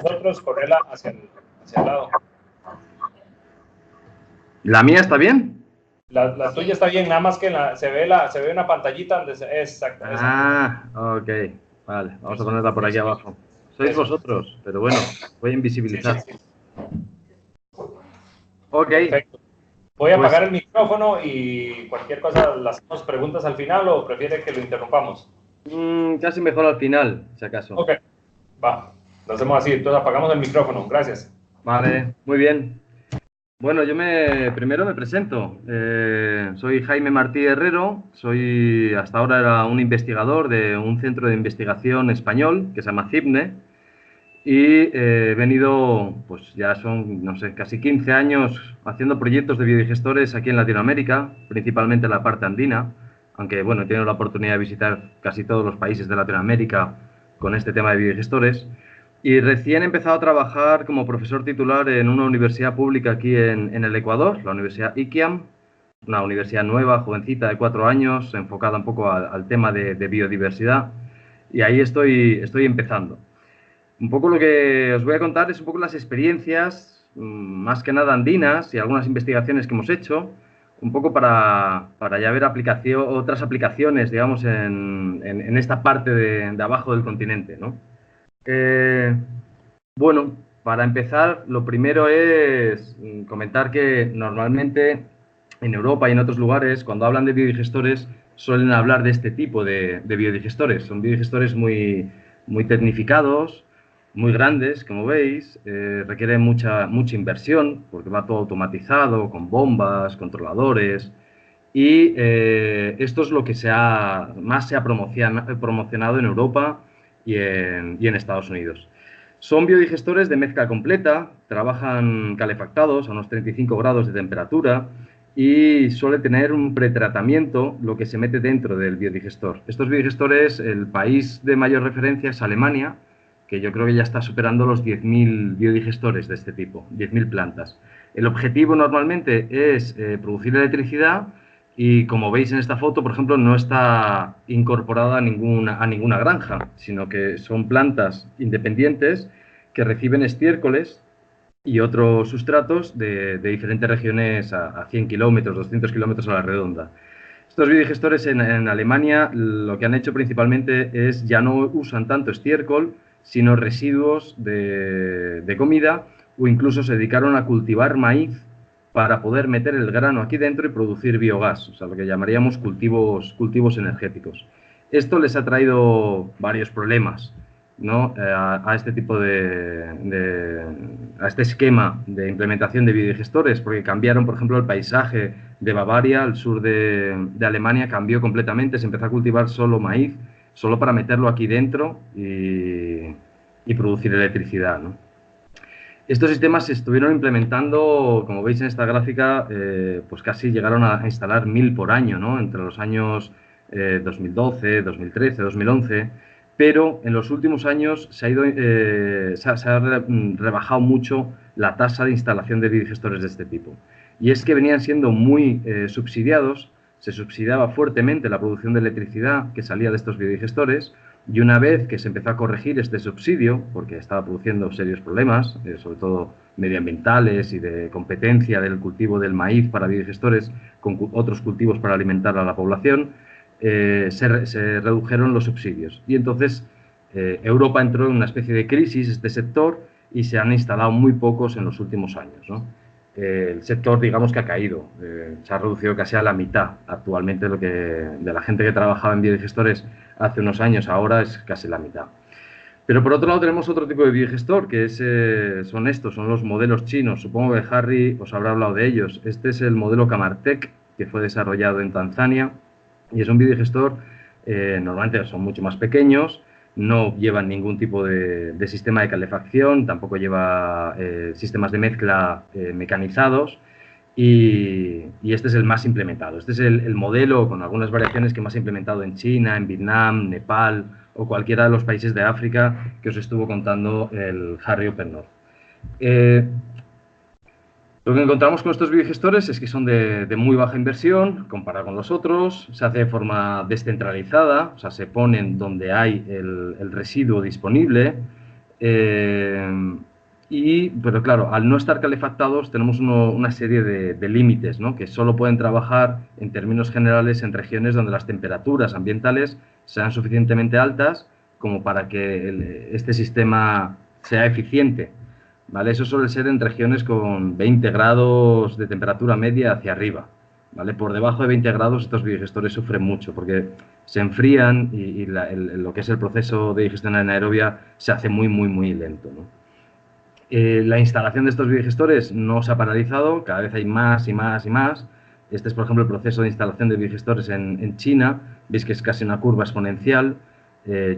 nosotros, correrla hacia el lado. ¿La mía está bien? La tuya está bien, nada más que se ve una pantallita donde exacto. Ah, ok. Vale, vamos a Eso, ponerla por aquí abajo. Sois eso. vosotros, pero bueno, voy a Sí, sí, invisibilizar. sí. Ok, Perfecto. Voy a pues apagar el micrófono y cualquier cosa, ¿las hacemos preguntas al final o prefiere que lo interrumpamos? casi mejor al final, si acaso. Ok, va. Lo hacemos así, entonces apagamos el micrófono. Gracias. Vale, muy bien. Bueno, primero me presento. Soy Jaime Martí Herrero, soy hasta ahora era un investigador de un centro de investigación español que se llama CIPNE y he venido, pues ya son, no sé, casi 15 años haciendo proyectos de biodigestores aquí en Latinoamérica, principalmente en la parte andina, aunque bueno, he tenido la oportunidad de visitar casi todos los países de Latinoamérica con este tema de biodigestores. Y recién he empezado a trabajar como profesor titular en una universidad pública aquí en el Ecuador, la Universidad IQIAM, una universidad nueva, jovencita, de 4 años, enfocada un poco al tema de biodiversidad. Y ahí estoy empezando. Un poco lo que os voy a contar es un poco las experiencias, más que nada andinas y algunas investigaciones que hemos hecho, un poco para ya ver otras aplicaciones, digamos, en esta parte de abajo del continente, ¿no? Eh, bueno, para empezar, lo primero es comentar que normalmente en Europa y en otros lugares, cuando hablan de biodigestores, suelen hablar de este tipo de biodigestores. Son biodigestores muy tecnificados, muy grandes, como veis, requieren mucha inversión porque va todo automatizado, con bombas, controladores. Y esto es lo que más se ha promocionado en Europa y en Estados Unidos. Son biodigestores de mezcla completa, trabajan calefactados a unos 35 grados de temperatura y suele tener un pretratamiento, lo que se mete dentro del biodigestor. Estos biodigestores, el país de mayor referencia es Alemania, que yo creo que ya está superando los 10.000 biodigestores de este tipo, 10.000 plantas. El objetivo normalmente es producir electricidad y como veis en esta foto, por ejemplo, no está incorporada a ninguna granja, sino que son plantas independientes que reciben estiércoles y otros sustratos de diferentes regiones a 100 kilómetros, 200 kilómetros a la redonda. Estos biodigestores en Alemania lo que han hecho principalmente es ya no usan tanto estiércol, sino residuos de comida o incluso se dedicaron a cultivar maíz para poder meter el grano aquí dentro y producir biogás, o sea, lo que llamaríamos cultivos energéticos. Esto les ha traído varios problemas, ¿no? A este tipo a este esquema de implementación de biodigestores, porque cambiaron, por ejemplo, el paisaje de Bavaria, al sur de Alemania, cambió completamente, se empezó a cultivar solo maíz, solo para meterlo aquí dentro y producir electricidad, ¿no? Estos sistemas se estuvieron implementando, como veis en esta gráfica, pues casi llegaron a instalar 1.000 por año, ¿no? Entre los años 2012, 2013, 2011, pero en los últimos años se ha rebajado mucho la tasa de instalación de biodigestores de este tipo. Y es que venían siendo muy subsidiados, se subsidiaba fuertemente la producción de electricidad que salía de estos biodigestores, y una vez que se empezó a corregir este subsidio, porque estaba produciendo serios problemas, sobre todo medioambientales y de competencia del cultivo del maíz para biodigestores con otros cultivos para alimentar a la población, se redujeron los subsidios. Y entonces Europa entró en una especie de crisis, este sector, y se han instalado muy pocos en los últimos años, ¿no? El sector, digamos que ha caído, se ha reducido casi a la mitad actualmente de la gente que trabajaba en biodigestores hace unos años, ahora es casi la mitad. Pero por otro lado tenemos otro tipo de biogestor, que son los modelos chinos. Supongo que Harry os habrá hablado de ellos. Este es el modelo Camartec, que fue desarrollado en Tanzania, y es un biodigestor, normalmente son mucho más pequeños, no llevan ningún tipo de sistema de calefacción, tampoco lleva sistemas de mezcla mecanizados, y este es el más implementado. Este es el modelo, con algunas variaciones, que más ha implementado en China, en Vietnam, Nepal o cualquiera de los países de África que os estuvo contando el Harry Opennor. Lo que encontramos con estos biodigestores es que son de muy baja inversión comparado con los otros, se hace de forma descentralizada, o sea, se ponen donde hay el residuo disponible, Pero claro, al no estar calefactados tenemos una serie de límites, ¿no? Que solo pueden trabajar en términos generales en regiones donde las temperaturas ambientales sean suficientemente altas como para que este sistema sea eficiente, ¿vale? Eso suele ser en regiones con 20 grados de temperatura media hacia arriba, ¿vale? Por debajo de 20 grados estos biodigestores sufren mucho porque se enfrían y lo que es el proceso de digestión anaerobia se hace muy, muy, muy lento, ¿no? La instalación de estos biodigestores no se ha paralizado, cada vez hay más y más y más. Este es, por ejemplo, el proceso de instalación de biodigestores en China. Veis que es casi una curva exponencial.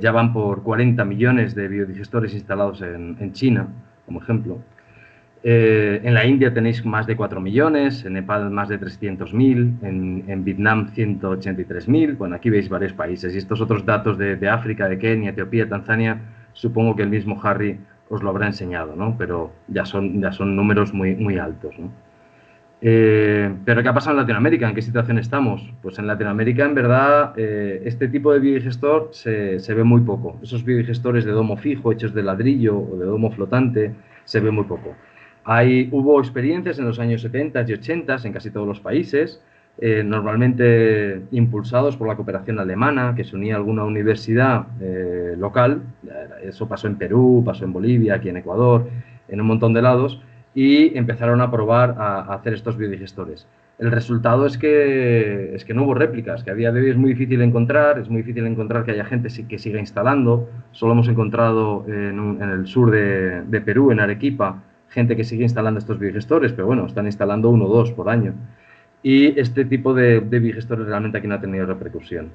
Ya van por 40 millones de biodigestores instalados en China, como ejemplo. En la India tenéis más de 4 millones, en Nepal más de 300.000, en Vietnam 183.000. Bueno, aquí veis varios países. Y estos otros datos de África, de Kenia, Etiopía, Tanzania, supongo que el mismo Harry os lo habrá enseñado, ¿no? Pero ya son números muy, muy altos, ¿no? Pero ¿qué ha pasado en Latinoamérica? ¿En qué situación estamos? Pues en Latinoamérica, en verdad, este tipo de biodigestor se ve muy poco. Esos biodigestores de domo fijo, hechos de ladrillo o de domo flotante, se ve muy poco. Hubo experiencias en los años 70 y 80 en casi todos los países, normalmente impulsados por la cooperación alemana, que se unía a alguna universidad local. Eso pasó en Perú, pasó en Bolivia, aquí en Ecuador, en un montón de lados, y empezaron a probar a hacer estos biodigestores. El resultado es que no hubo réplicas, que a día de hoy es muy difícil encontrar que haya gente que siga instalando. Solo hemos encontrado en el sur de Perú, en Arequipa, gente que sigue instalando estos biodigestores, pero bueno, están instalando 1 o 2 por año. Y este tipo de biodigestores realmente aquí no ha tenido repercusión.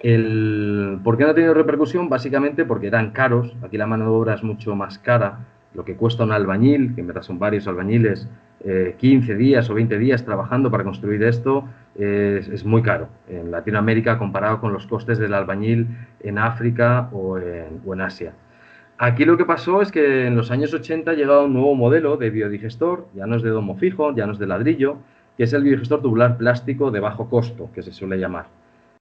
¿Por qué no ha tenido repercusión? Básicamente porque eran caros. Aquí la mano de obra es mucho más cara. Lo que cuesta un albañil, que en verdad son varios albañiles, 15 días o 20 días trabajando para construir esto, es muy caro en Latinoamérica comparado con los costes del albañil en África o en Asia. Aquí lo que pasó es que en los años 80 ha llegado un nuevo modelo de biodigestor, ya no es de domo fijo, ya no es de ladrillo, que es el biodigestor tubular plástico de bajo costo, que se suele llamar.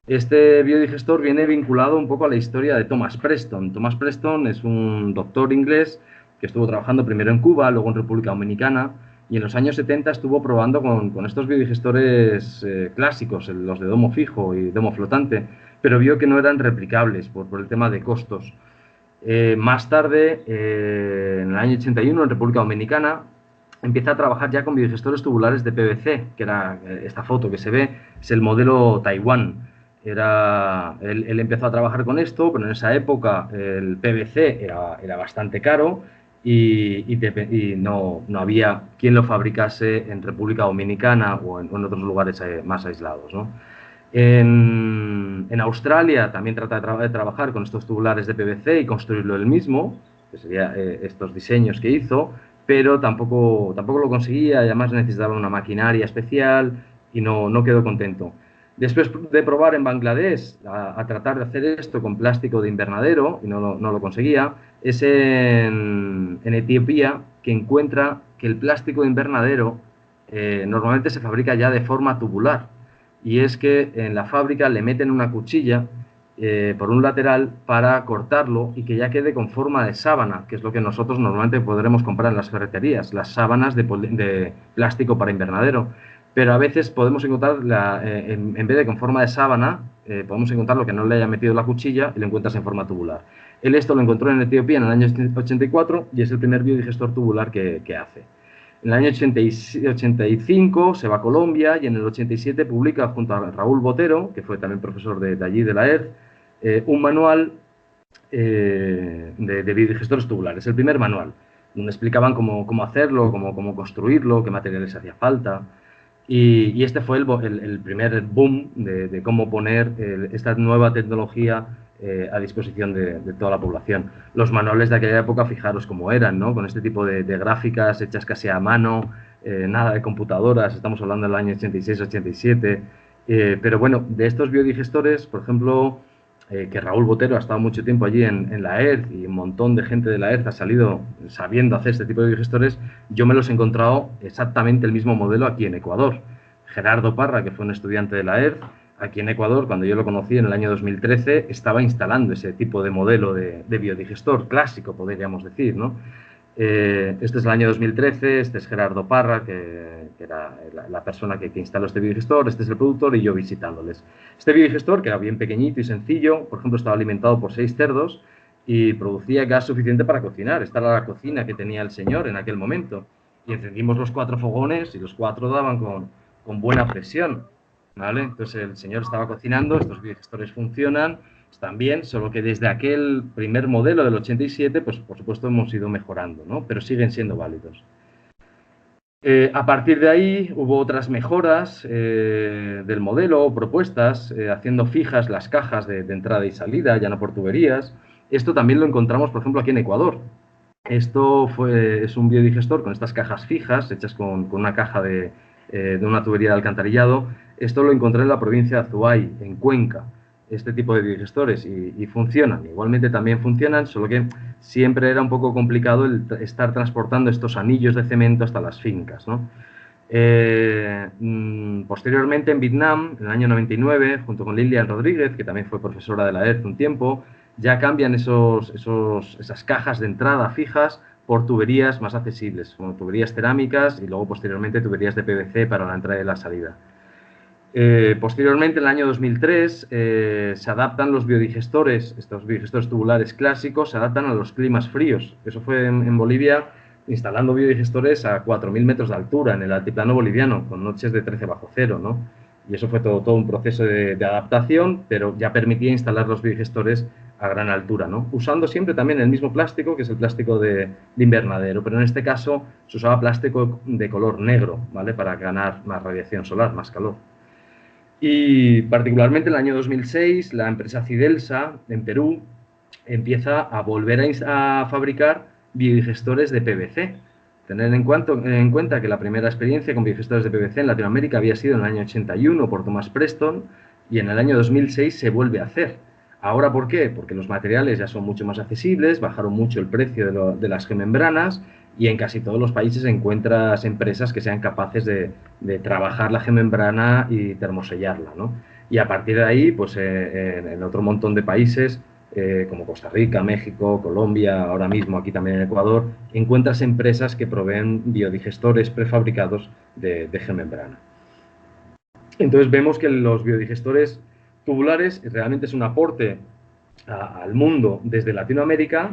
Este biodigestor viene vinculado un poco a la historia de Thomas Preston. Thomas Preston es un doctor inglés que estuvo trabajando primero en Cuba, luego en República Dominicana, y en los años 70 estuvo probando con estos biodigestores clásicos, los de domo fijo y domo flotante, pero vio que no eran replicables por el tema de costos. Más tarde, en el año 81, en República Dominicana, empieza a trabajar ya con biodigestores tubulares de PVC, que era esta foto que se ve, es el modelo Taiwán. Él empezó a trabajar con esto, pero en esa época el PVC era bastante caro y no había quien lo fabricase en República Dominicana o en otros lugares más aislados, ¿no? En Australia también trata de trabajar con estos tubulares de PVC y construirlo él mismo, que serían estos diseños que hizo, pero tampoco lo conseguía y además necesitaba una maquinaria especial y no quedó contento. Después de probar en Bangladesh a tratar de hacer esto con plástico de invernadero y no lo conseguía, es en Etiopía que encuentra que el plástico de invernadero normalmente se fabrica ya de forma tubular. Y es que en la fábrica le meten una cuchilla por un lateral para cortarlo y que ya quede con forma de sábana, que es lo que nosotros normalmente podremos comprar en las ferreterías, las sábanas de plástico para invernadero. Pero a veces podemos encontrar, en vez de con forma de sábana, podemos encontrar lo que no le haya metido la cuchilla y lo encuentras en forma tubular. Él esto lo encontró en Etiopía en el año 84 y es el primer biodigestor tubular que hace. En el año 85 se va a Colombia y en el 87 publica junto a Raúl Botero, que fue también profesor de allí, de la ERT, un manual de biodigestores tubulares, el primer manual, donde explicaban cómo hacerlo, cómo construirlo, qué materiales hacía falta. Y este fue el primer boom de cómo poner esta nueva tecnología a disposición de toda la población. Los manuales de aquella época, fijaros cómo eran, ¿no? Con este tipo de gráficas hechas casi a mano, nada de computadoras, estamos hablando del año 86-87. Pero bueno, de estos biodigestores, por ejemplo, que Raúl Botero ha estado mucho tiempo allí en la ERT y un montón de gente de la ERT ha salido sabiendo hacer este tipo de biodigestores, yo me los he encontrado exactamente el mismo modelo aquí en Ecuador. Gerardo Parra, que fue un estudiante de la ERT, aquí en Ecuador, cuando yo lo conocí en el año 2013, estaba instalando ese tipo de modelo de biodigestor clásico, podríamos decir, ¿no? Este es el año 2013, este es Gerardo Parra, que era la persona que instaló este biodigestor, este es el productor y yo visitándoles. Este biodigestor, que era bien pequeñito y sencillo, por ejemplo, estaba alimentado por 6 cerdos y producía gas suficiente para cocinar. Esta era la cocina que tenía el señor en aquel momento. Y encendimos los 4 fogones y los 4 daban con buena presión, ¿vale? Entonces el señor estaba cocinando, estos biodigestores funcionan, están bien, solo que desde aquel primer modelo del 87, pues por supuesto hemos ido mejorando, ¿no? Pero siguen siendo válidos. A partir de ahí hubo otras mejoras del modelo, propuestas, haciendo fijas las cajas de entrada y salida, ya no por tuberías. Esto también lo encontramos, por ejemplo, aquí en Ecuador. Esto es un biodigestor con estas cajas fijas, hechas con una caja de una tubería de alcantarillado. Esto lo encontré en la provincia de Azuay, en Cuenca, este tipo de biodigestores, y funcionan. Igualmente también funcionan, solo que siempre era un poco complicado el estar transportando estos anillos de cemento hasta las fincas, ¿no? Posteriormente en Vietnam, en el año 99, junto con Lilian Rodríguez, que también fue profesora de la ERZ un tiempo, ya cambian esas cajas de entrada fijas por tuberías más accesibles, como tuberías cerámicas y luego posteriormente tuberías de PVC para la entrada y la salida. Posteriormente, en el año 2003, se adaptan los biodigestores, estos biodigestores tubulares clásicos, se adaptan a los climas fríos. Eso fue en Bolivia, instalando biodigestores a 4.000 metros de altura en el altiplano boliviano, con noches de 13 bajo cero, ¿no? Y eso fue todo un proceso de adaptación, pero ya permitía instalar los biodigestores a gran altura, ¿no? Usando siempre también el mismo plástico, que es el plástico de invernadero, pero en este caso se usaba plástico de color negro, ¿vale? Para ganar más radiación solar, más calor. Y particularmente en el año 2006, la empresa Cidelsa, en Perú, empieza a volver a fabricar biodigestores de PVC. Tener en cuenta que la primera experiencia con biodigestores de PVC en Latinoamérica había sido en el año 81 por Thomas Preston y en el año 2006 se vuelve a hacer. ¿Ahora por qué? Porque los materiales ya son mucho más accesibles, bajaron mucho el precio de las gemembranas y en casi todos los países encuentras empresas que sean capaces de trabajar la gemembrana y termosellarla, ¿no? Y a partir de ahí, pues en otro montón de países, como Costa Rica, México, Colombia, ahora mismo aquí también en Ecuador, encuentras empresas que proveen biodigestores prefabricados de gemembrana. Entonces vemos que los biodigestores tubulares realmente es un aporte al mundo desde Latinoamérica,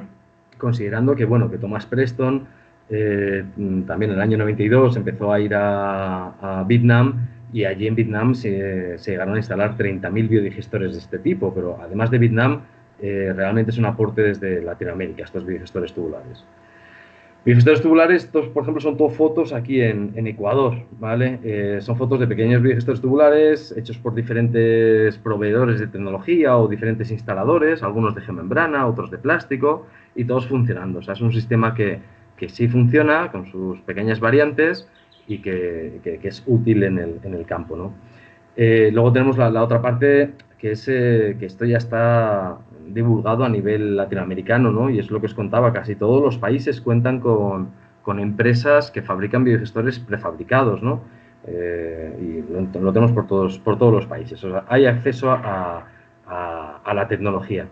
considerando que, bueno, que Thomas Preston también en el año 92 empezó a ir a Vietnam y allí en Vietnam se llegaron a instalar 30.000 biodigestores de este tipo, pero además de Vietnam, realmente es un aporte desde Latinoamérica, estos biodigestores tubulares. Biodigestores tubulares, estos, por ejemplo, son todo fotos aquí en Ecuador, ¿vale? Son fotos de pequeños biodigestores tubulares hechos por diferentes proveedores de tecnología o diferentes instaladores, algunos de gemembrana, otros de plástico, y todos funcionando. O sea, es un sistema que sí funciona con sus pequeñas variantes y que es útil en el campo, ¿no? Luego tenemos la otra parte, que es que esto ya está divulgado a nivel latinoamericano, ¿no? Y es lo que os contaba, casi todos los países cuentan con empresas que fabrican biodigestores prefabricados, ¿no? Y lo tenemos por todos los países. O sea, hay acceso a la tecnología.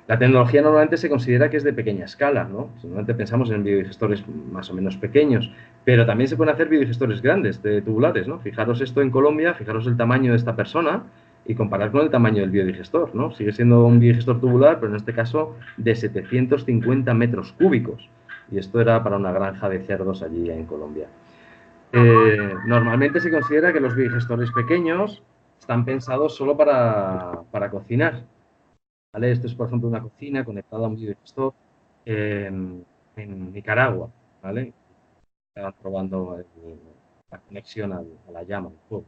La tecnología normalmente se considera que es de pequeña escala, ¿no? Normalmente pensamos en biodigestores más o menos pequeños, pero también se pueden hacer biodigestores grandes, de tubulares, ¿no? Fijaros esto en Colombia, fijaros el tamaño de esta persona y comparar con el tamaño del biodigestor, ¿no? Sigue siendo un biodigestor tubular, pero en este caso de 750 metros cúbicos. Y esto era para una granja de cerdos allí en Colombia. Normalmente se considera que los biodigestores pequeños están pensados solo para cocinar, ¿vale? Esto es, por ejemplo, una cocina conectada a un biodigestor en Nicaragua, ¿vale? Estaban probando la conexión a la llama, al fuego.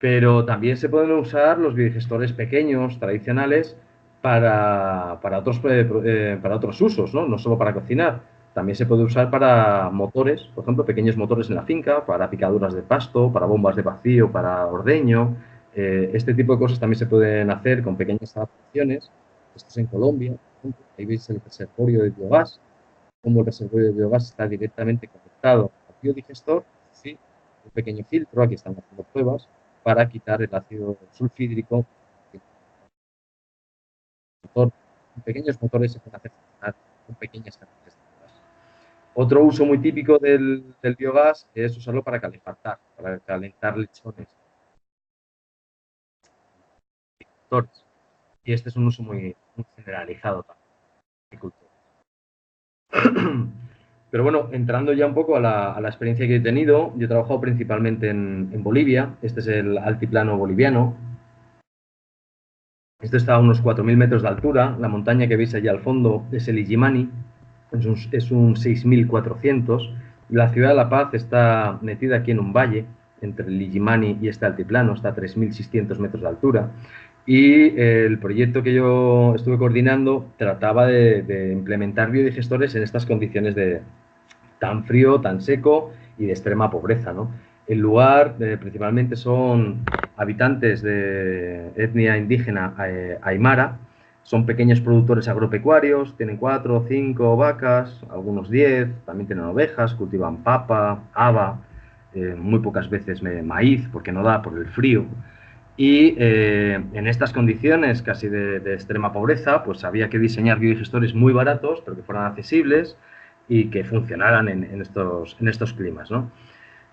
Pero también se pueden usar los biodigestores pequeños, tradicionales, para otros usos, ¿no? No solo para cocinar. También se puede usar para motores, por ejemplo, pequeños motores en la finca, para picaduras de pasto, para bombas de vacío, para ordeño. Este tipo de cosas también se pueden hacer con pequeñas adaptaciones. Esto es en Colombia, por ejemplo. Ahí veis el reservorio de biogás, como el reservorio de biogás está directamente conectado al biodigestor, ¿sí? Un pequeño filtro, aquí están haciendo pruebas, para quitar el ácido sulfídrico. Pequeños motores se pueden hacer funcionar con pequeñas cantidades de gas. Otro uso muy típico del biogás es usarlo para calentar lechones. Y este es un uso muy generalizado también. Pero bueno, entrando ya un poco a la experiencia que he tenido, yo he trabajado principalmente en Bolivia. Este es el altiplano boliviano. Esto está a unos 4.000 metros de altura. La montaña que veis allá al fondo es el Illimani, es un 6.400. La ciudad de La Paz está metida aquí en un valle, entre el Illimani y este altiplano, está a 3.600 metros de altura. Y el proyecto que yo estuve coordinando trataba de implementar biodigestores en estas condiciones de tan frío, tan seco y de extrema pobreza, ¿no? El lugar principalmente son habitantes de etnia indígena aymara, son pequeños productores agropecuarios, tienen 4 o 5 vacas, algunos 10, también tienen ovejas, cultivan papa, haba, muy pocas veces maíz porque no da por el frío. Y en estas condiciones casi de extrema pobreza, pues había que diseñar biodigestores muy baratos, pero que fueran accesibles y que funcionaran en estos climas, ¿no?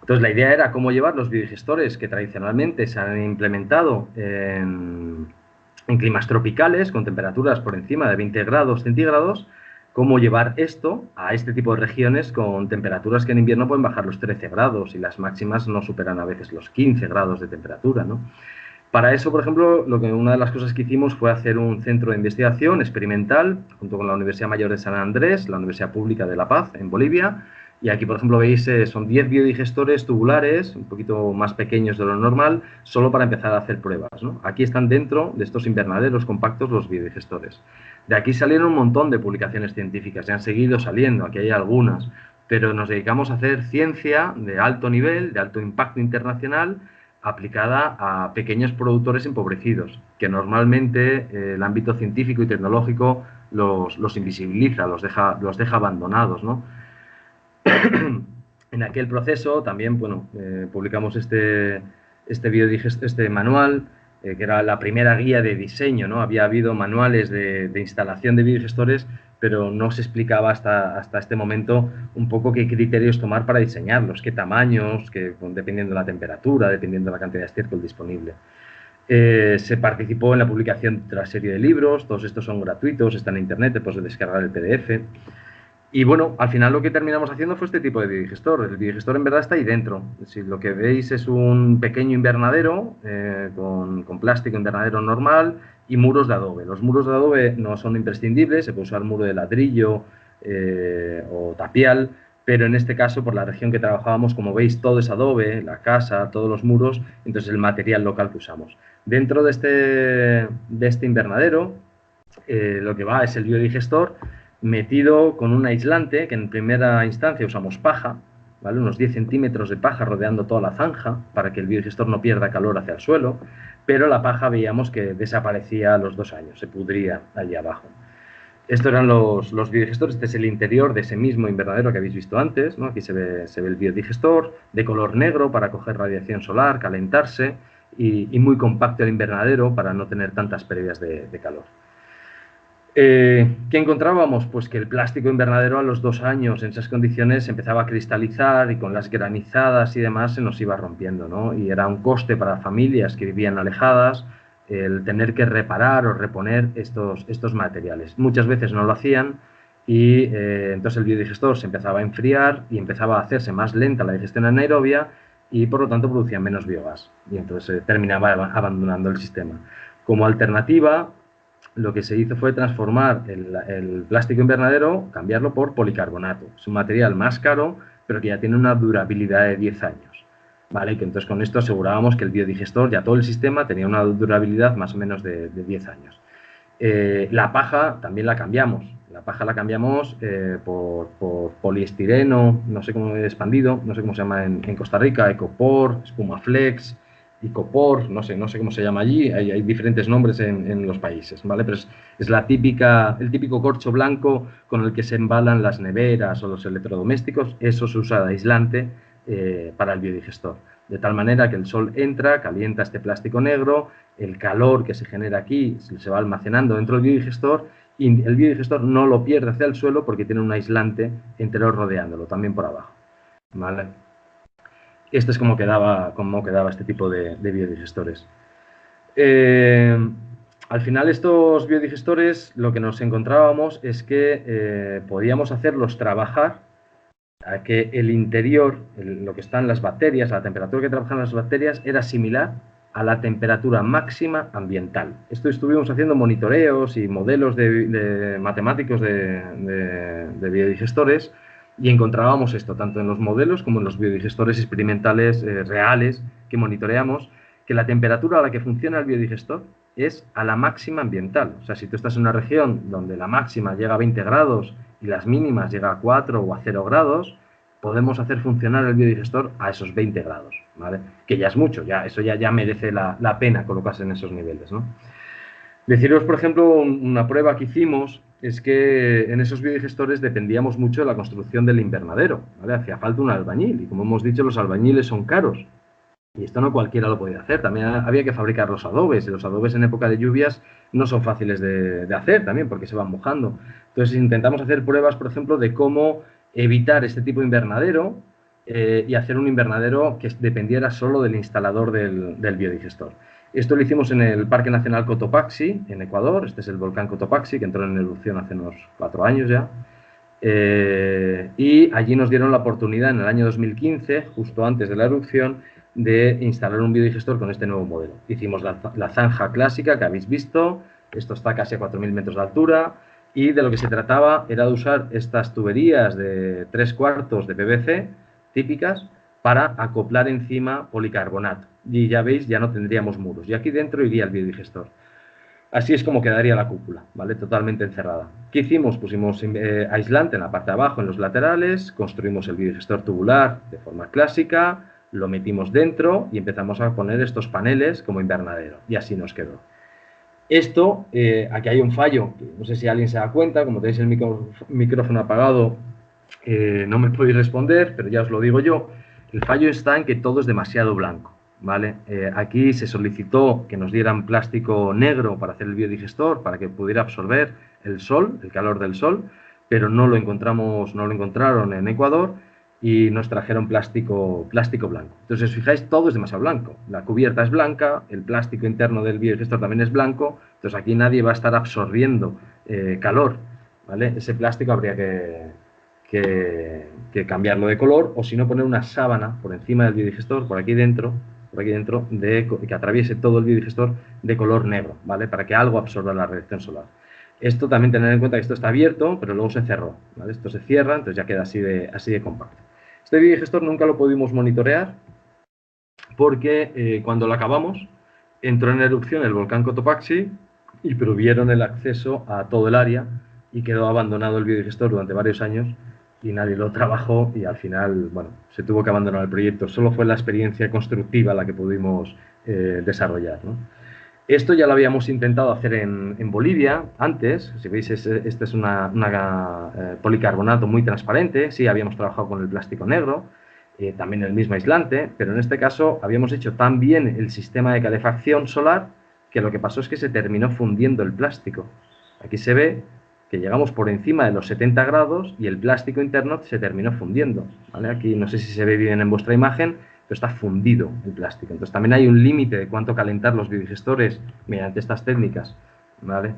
Entonces la idea era cómo llevar los biodigestores que tradicionalmente se han implementado en climas tropicales, con temperaturas por encima de 20 grados centígrados, cómo llevar esto a este tipo de regiones con temperaturas que en invierno pueden bajar los 13 grados y las máximas no superan a veces los 15 grados de temperatura, ¿no? Para eso, por ejemplo, una de las cosas que hicimos fue hacer un centro de investigación experimental junto con la Universidad Mayor de San Andrés, la Universidad Pública de La Paz, en Bolivia. Y aquí, por ejemplo, veis, son 10 biodigestores tubulares, un poquito más pequeños de lo normal, solo para empezar a hacer pruebas, ¿no? Aquí están dentro de estos invernaderos compactos los biodigestores. De aquí salieron un montón de publicaciones científicas, y han seguido saliendo, aquí hay algunas, pero nos dedicamos a hacer ciencia de alto nivel, de alto impacto internacional, aplicada a pequeños productores empobrecidos, que normalmente el ámbito científico y tecnológico los invisibiliza, los deja abandonados, ¿no? En aquel proceso también, bueno, publicamos este manual, que era la primera guía de diseño, ¿no? Había habido manuales de instalación de biodigestores, pero no se explicaba hasta este momento un poco qué criterios tomar para diseñarlos, qué tamaños, dependiendo de la temperatura, dependiendo de la cantidad de estiércol disponible. Se participó en la publicación de otra serie de libros, todos estos son gratuitos, están en internet, te puedes descargar el PDF. Y bueno, al final lo que terminamos haciendo fue este tipo de biodigestor. El biodigestor en verdad está ahí dentro. Si lo que veis es un pequeño invernadero con plástico invernadero normal y muros de adobe. Los muros de adobe no son imprescindibles, se puede usar muro de ladrillo o tapial, pero en este caso, por la región que trabajábamos, como veis, todo es adobe, la casa, todos los muros, entonces el material local que usamos. Dentro de este invernadero, lo que va es el biodigestor metido con un aislante, que en primera instancia usamos paja, ¿vale? Unos 10 centímetros de paja rodeando toda la zanja para que el biodigestor no pierda calor hacia el suelo, pero la paja veíamos que desaparecía a los 2 años, se pudría allí abajo. Estos eran los biodigestores. Este es el interior de ese mismo invernadero que habéis visto antes, ¿no? Aquí se ve el biodigestor de color negro para coger radiación solar, calentarse y muy compacto el invernadero para no tener tantas pérdidas de calor. ¿Qué encontrábamos? Pues que el plástico invernadero a los 2 años en esas condiciones empezaba a cristalizar y con las granizadas y demás se nos iba rompiendo, ¿no? Y era un coste para familias que vivían alejadas el tener que reparar o reponer estos materiales. Muchas veces no lo hacían y entonces el biodigestor se empezaba a enfriar y empezaba a hacerse más lenta la digestión anaerobia y por lo tanto producía menos biogás y entonces terminaba abandonando el sistema. Como alternativa, lo que se hizo fue transformar el plástico invernadero, cambiarlo por policarbonato. Es un material más caro, pero que ya tiene una durabilidad de 10 años. ¿Vale? Que entonces con esto asegurábamos que el biodigestor, ya todo el sistema, tenía una durabilidad más o menos de 10 años. La paja también la cambiamos. La paja la cambiamos por poliestireno, no sé cómo he expandido, no sé cómo se llama en Costa Rica, Ecopor, Espumaflex, Icopor, no sé cómo se llama allí, hay diferentes nombres en los países, ¿vale? Pero es el típico corcho blanco con el que se embalan las neveras o los electrodomésticos, eso se usa de aislante para el biodigestor. de tal manera que el sol entra, calienta este plástico negro, el calor que se genera aquí se va almacenando dentro del biodigestor y el biodigestor no lo pierde hacia el suelo porque tiene un aislante entero rodeándolo, también por abajo, ¿vale? Este es como quedaba este tipo de biodigestores. Al final estos biodigestores lo que nos encontrábamos es que podíamos hacerlos trabajar a que el interior, lo que están las bacterias, la temperatura que trabajan las bacterias era similar a la temperatura máxima ambiental. Esto estuvimos haciendo monitoreos y modelos de matemáticos de biodigestores y encontrábamos esto, tanto en los modelos como en los biodigestores experimentales reales que monitoreamos, que la temperatura a la que funciona el biodigestor es a la máxima ambiental. O sea, si tú estás en una región donde la máxima llega a 20 grados y las mínimas llega a 4 o a 0 grados, podemos hacer funcionar el biodigestor a esos 20 grados, ¿vale? Que ya es mucho, eso ya merece la pena colocarse en esos niveles, ¿no? Deciros, por ejemplo, una prueba que hicimos es que en esos biodigestores dependíamos mucho de la construcción del invernadero, ¿vale? Hacía falta un albañil y, como hemos dicho, los albañiles son caros. Y esto no cualquiera lo podía hacer, también había que fabricar los adobes, y los adobes en época de lluvias no son fáciles de hacer también porque se van mojando. Entonces intentamos hacer pruebas, por ejemplo, de cómo evitar este tipo de invernadero y hacer un invernadero que dependiera solo del instalador del biodigestor. Esto lo hicimos en el Parque Nacional Cotopaxi, en Ecuador. Este es el volcán Cotopaxi, que entró en erupción hace unos 4 años ya. Y allí nos dieron la oportunidad en el año 2015, justo antes de la erupción, de instalar un biodigestor con este nuevo modelo. Hicimos la zanja clásica que habéis visto, esto está casi a 4.000 metros de altura, y de lo que se trataba era de usar estas tuberías de 3/4 de PVC típicas para acoplar encima policarbonato. Y ya veis, ya no tendríamos muros. Y aquí dentro iría el biodigestor. Así es como quedaría la cúpula, ¿vale? Totalmente encerrada. ¿Qué hicimos? Pusimos aislante en la parte de abajo, en los laterales, construimos el biodigestor tubular de forma clásica, lo metimos dentro y empezamos a poner estos paneles como invernadero. Y así nos quedó. Esto, aquí hay un fallo, no sé si alguien se da cuenta, como tenéis el micrófono apagado, no me podéis responder, pero ya os lo digo yo. El fallo está en que todo es demasiado blanco, ¿vale? Aquí se solicitó que nos dieran plástico negro para hacer el biodigestor, para que pudiera absorber el sol, el calor del sol, pero no lo encontraron en Ecuador y nos trajeron plástico blanco. Entonces, si os fijáis, todo es demasiado blanco. La cubierta es blanca, el plástico interno del biodigestor también es blanco, entonces aquí nadie va a estar absorbiendo calor, ¿vale? Ese plástico habría que cambiarlo de color, o si no, poner una sábana por encima del biodigestor, por aquí dentro, que atraviese todo el biodigestor de color negro, ¿vale? Para que algo absorba la radiación solar. Esto también tener en cuenta que esto está abierto, pero luego se cerró, ¿vale? Esto se cierra, entonces ya queda así de compacto. Este biodigestor nunca lo pudimos monitorear porque cuando lo acabamos entró en erupción el volcán Cotopaxi y prohibieron el acceso a todo el área y quedó abandonado el biodigestor durante varios años y nadie lo trabajó y al final, bueno, se tuvo que abandonar el proyecto. Solo fue la experiencia constructiva la que pudimos desarrollar, ¿no? Esto ya lo habíamos intentado hacer en Bolivia antes. Si veis, este es una policarbonato muy transparente. Sí, habíamos trabajado con el plástico negro, también el mismo aislante, pero en este caso habíamos hecho tan bien el sistema de calefacción solar que lo que pasó es que se terminó fundiendo el plástico. Aquí se ve que llegamos por encima de los 70 grados y el plástico interno se terminó fundiendo, ¿vale? Aquí no sé si se ve bien en vuestra imagen, pero está fundido el plástico. Entonces también hay un límite de cuánto calentar los biodigestores mediante estas técnicas, ¿vale?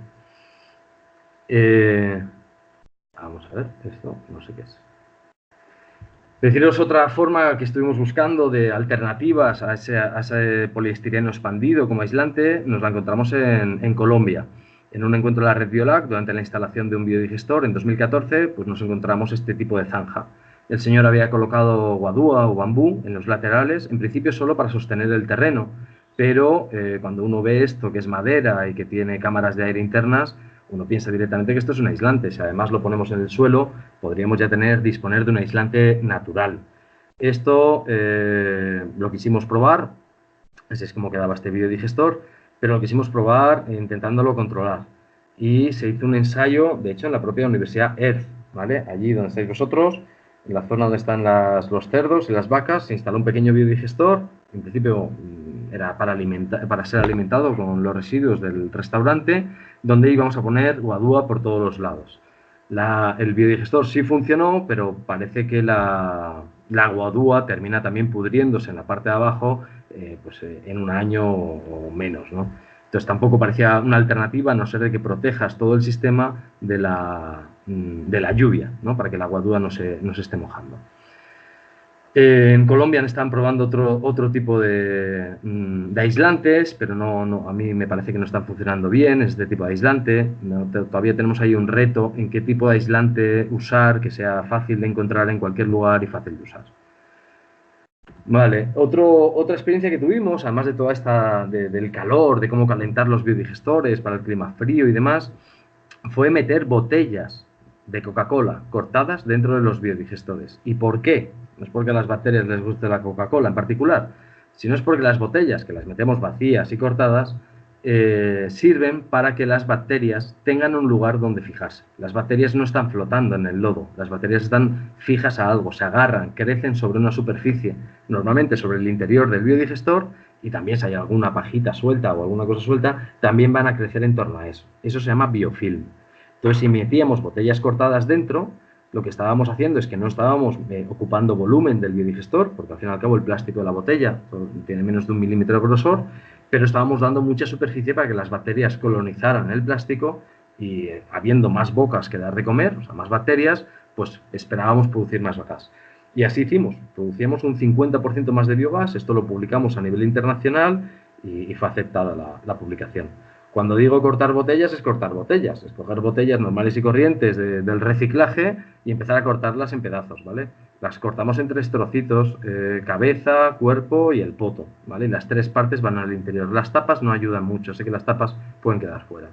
Vamos a ver, esto no sé qué es. Deciros otra forma que estuvimos buscando de alternativas a ese poliestireno expandido como aislante, nos la encontramos en Colombia. En un encuentro de la red Biolac, durante la instalación de un biodigestor en 2014, pues nos encontramos este tipo de zanja. El señor había colocado guadúa o bambú en los laterales, en principio solo para sostener el terreno, pero cuando uno ve esto, que es madera y que tiene cámaras de aire internas, uno piensa directamente que esto es un aislante. Si además lo ponemos en el suelo, podríamos ya disponer de un aislante natural. Esto lo quisimos probar, así es como quedaba este biodigestor, pero lo quisimos probar intentándolo controlar. Y se hizo un ensayo, de hecho, en la propia Universidad Earth, ¿vale? Allí donde estáis vosotros, en la zona donde están los cerdos y las vacas, se instaló un pequeño biodigestor. En principio era para ser alimentado con los residuos del restaurante, donde íbamos a poner guadúa por todos los lados. El biodigestor sí funcionó, pero parece que la guadúa termina también pudriéndose en la parte de abajo en un año o menos, ¿no? Entonces tampoco parecía una alternativa, a no ser de que protejas todo el sistema de la lluvia, ¿no? Para que la guadúa no se esté mojando. En Colombia están probando otro tipo de aislantes, pero a mí me parece que no están funcionando bien este tipo de aislante. Todavía tenemos ahí un reto en qué tipo de aislante usar, que sea fácil de encontrar en cualquier lugar y fácil de usar. Vale, otra experiencia que tuvimos, además de toda esta del calor, de cómo calentar los biodigestores para el clima frío y demás, fue meter botellas de Coca-Cola cortadas dentro de los biodigestores. ¿Y por qué? No es porque a las bacterias les guste la Coca-Cola en particular, sino es porque las botellas, que las metemos vacías y cortadas, sirven para que las bacterias tengan un lugar donde fijarse. Las bacterias no están flotando en el lodo, las bacterias están fijas a algo, se agarran, crecen sobre una superficie, normalmente sobre el interior del biodigestor, y también si hay alguna pajita suelta o alguna cosa suelta, también van a crecer en torno a eso. Eso se llama biofilm. Entonces, si metíamos botellas cortadas dentro, lo que estábamos haciendo es que no estábamos ocupando volumen del biodigestor, porque al fin y al cabo el plástico de la botella tiene menos de 1 milímetro de grosor, pero estábamos dando mucha superficie para que las bacterias colonizaran el plástico y habiendo más bocas que dar de comer, o sea, más bacterias, pues esperábamos producir más gas. Y así hicimos, producíamos un 50% más de biogás, esto lo publicamos a nivel internacional y fue aceptada la publicación. Cuando digo cortar botellas, es cortar botellas, es coger botellas normales y corrientes del reciclaje y empezar a cortarlas en pedazos, ¿vale? Las cortamos en 3 trocitos, cabeza, cuerpo y el poto, ¿vale? Y las 3 partes van al interior. Las tapas no ayudan mucho, sé que las tapas pueden quedar fuera.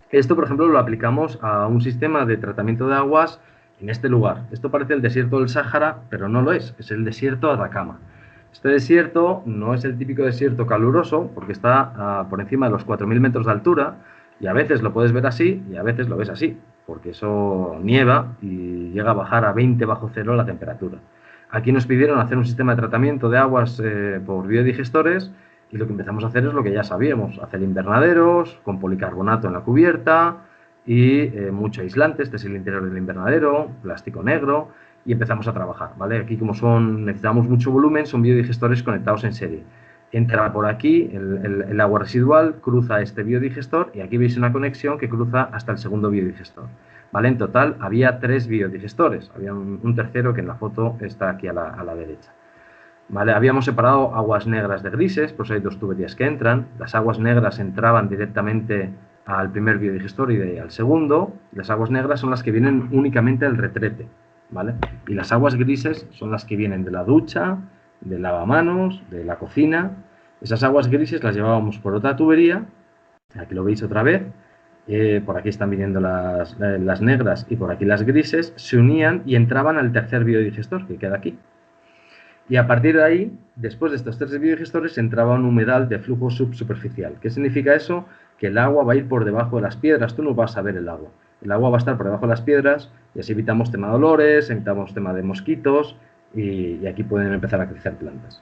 Esto, por ejemplo, lo aplicamos a un sistema de tratamiento de aguas en este lugar. Esto parece el desierto del Sáhara, pero no lo es el desierto de Atacama. Este desierto no es el típico desierto caluroso, porque está por encima de los 4.000 metros de altura, y a veces lo puedes ver así y a veces lo ves así, porque eso nieva y llega a bajar a 20 bajo cero la temperatura. Aquí nos pidieron hacer un sistema de tratamiento de aguas por biodigestores, y lo que empezamos a hacer es lo que ya sabíamos, hacer invernaderos con policarbonato en la cubierta y mucho aislante. Este es el interior del invernadero, plástico negro, y empezamos a trabajar, ¿vale? Aquí, como necesitamos mucho volumen, son biodigestores conectados en serie. Entra por aquí el agua residual, cruza este biodigestor y aquí veis una conexión que cruza hasta el segundo biodigestor, ¿vale? En total había 3 biodigestores, había un tercero que en la foto está aquí a la derecha. ¿Vale? Habíamos separado aguas negras de grises, pues hay 2 tuberías que entran. Las aguas negras entraban directamente al primer biodigestor y al segundo. Las aguas negras son las que vienen únicamente al retrete, ¿vale? Y las aguas grises son las que vienen de la ducha, del lavamanos, de la cocina. Esas aguas grises las llevábamos por otra tubería, aquí lo veis otra vez. Por aquí están viniendo las negras y por aquí las grises, se unían y entraban al tercer biodigestor, que queda aquí. Y a partir de ahí, después de estos 3 biodigestores, entraba un humedal de flujo subsuperficial. ¿Qué significa eso? Que el agua va a ir por debajo de las piedras, tú no vas a ver el agua. El agua va a estar por debajo de las piedras y así evitamos tema de olores, evitamos tema de mosquitos y aquí pueden empezar a crecer plantas,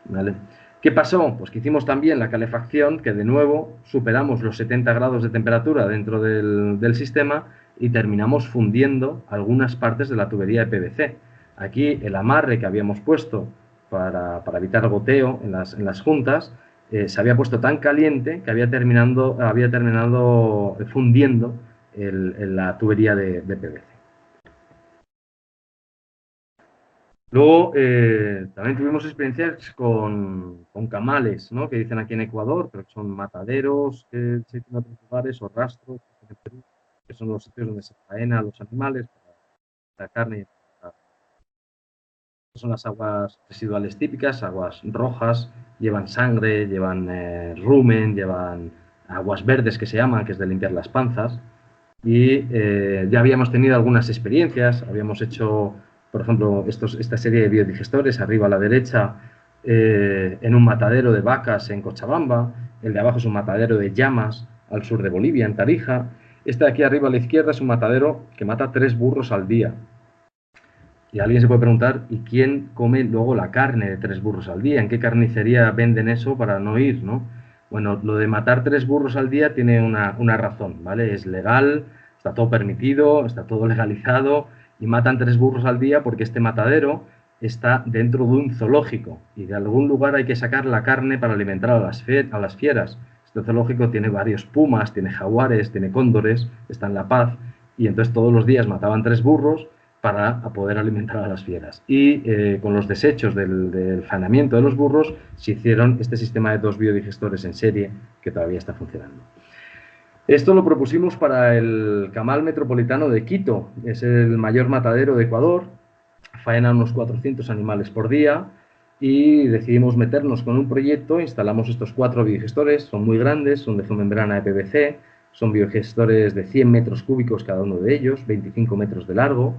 ¿vale? ¿Qué pasó? Pues que hicimos también la calefacción, que de nuevo superamos los 70 grados de temperatura dentro del sistema y terminamos fundiendo algunas partes de la tubería de PVC. Aquí el amarre que habíamos puesto para evitar goteo en las juntas se había puesto tan caliente que había terminado fundiendo la tubería de PVC. Luego también tuvimos experiencias con camales, ¿no? Que dicen aquí en Ecuador, pero que son mataderos que se dicen en otros lugares, o rastros, que son los sitios donde se faena a los animales para la carne. Son las aguas residuales típicas, aguas rojas, llevan sangre, llevan rumen, llevan aguas verdes que se llaman, que es de limpiar las panzas. Y ya habíamos tenido algunas experiencias, habíamos hecho, por ejemplo, esta serie de biodigestores, arriba a la derecha, en un matadero de vacas en Cochabamba, el de abajo es un matadero de llamas al sur de Bolivia, en Tarija. Este de aquí arriba a la izquierda es un matadero que mata 3 burros al día. Y alguien se puede preguntar, ¿y quién come luego la carne de 3 burros al día? ¿En qué carnicería venden eso para no ir, no? Bueno, lo de matar 3 burros al día tiene una razón, ¿vale? Es legal, está todo permitido, está todo legalizado y matan 3 burros al día porque este matadero está dentro de un zoológico y de algún lugar hay que sacar la carne para alimentar a las fieras. Este zoológico tiene varios pumas, tiene jaguares, tiene cóndores, está en La Paz y entonces todos los días mataban 3 burros para poder alimentar a las fieras. Y con los desechos del faenamiento de los burros se hicieron este sistema de 2 biodigestores en serie que todavía está funcionando. Esto lo propusimos para el Camal Metropolitano de Quito, es el mayor matadero de Ecuador, faenan unos 400 animales por día y decidimos meternos con un proyecto, instalamos estos 4 biodigestores, son muy grandes, son de membrana de PVC, son biodigestores de 100 metros cúbicos cada uno de ellos, 25 metros de largo,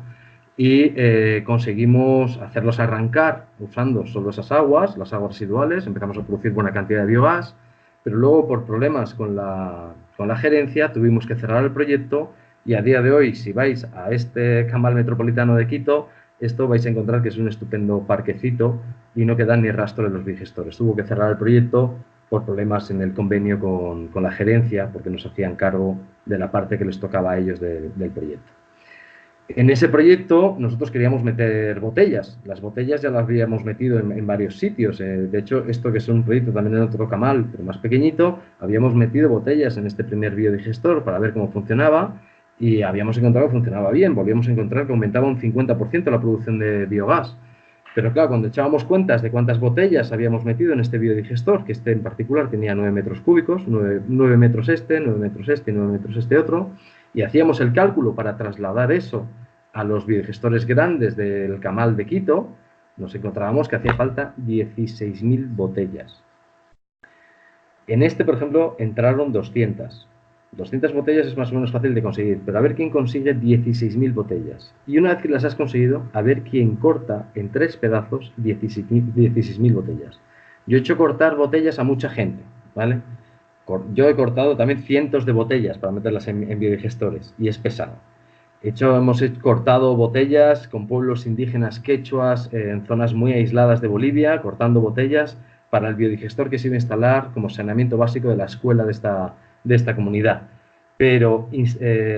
y conseguimos hacerlos arrancar usando solo esas aguas, las aguas residuales, empezamos a producir buena cantidad de biogás, pero luego por problemas con la gerencia tuvimos que cerrar el proyecto y a día de hoy, si vais a este Camal Metropolitano de Quito, esto vais a encontrar que es un estupendo parquecito y no queda ni rastro de los biodigestores. Tuvo que cerrar el proyecto por problemas en el convenio con la gerencia, porque nos hacían cargo de la parte que les tocaba a ellos del proyecto. En ese proyecto nosotros queríamos meter botellas. Las botellas ya las habíamos metido en varios sitios. De hecho, esto que es un proyecto también en otro camal, pero más pequeñito, habíamos metido botellas en este primer biodigestor para ver cómo funcionaba y habíamos encontrado que funcionaba bien. Volvíamos a encontrar que aumentaba un 50% la producción de biogás. Pero claro, cuando echábamos cuentas de cuántas botellas habíamos metido en este biodigestor, que este en particular tenía 9 metros cúbicos, 9 metros este, 9 metros este y 9 metros este otro, y hacíamos el cálculo para trasladar eso a los biodigestores grandes del Camal de Quito, nos encontrábamos que hacía falta 16.000 botellas. En este, por ejemplo, entraron 200. 200 botellas es más o menos fácil de conseguir, pero a ver quién consigue 16.000 botellas. Y una vez que las has conseguido, a ver quién corta en 3 pedazos 16.000 botellas. Yo he hecho cortar botellas a mucha gente, ¿vale? Yo he cortado también cientos de botellas para meterlas en biodigestores y es pesado. De hecho, hemos cortado botellas con pueblos indígenas quechuas en zonas muy aisladas de Bolivia, cortando botellas para el biodigestor que se iba a instalar como saneamiento básico de la escuela de esta comunidad. Pero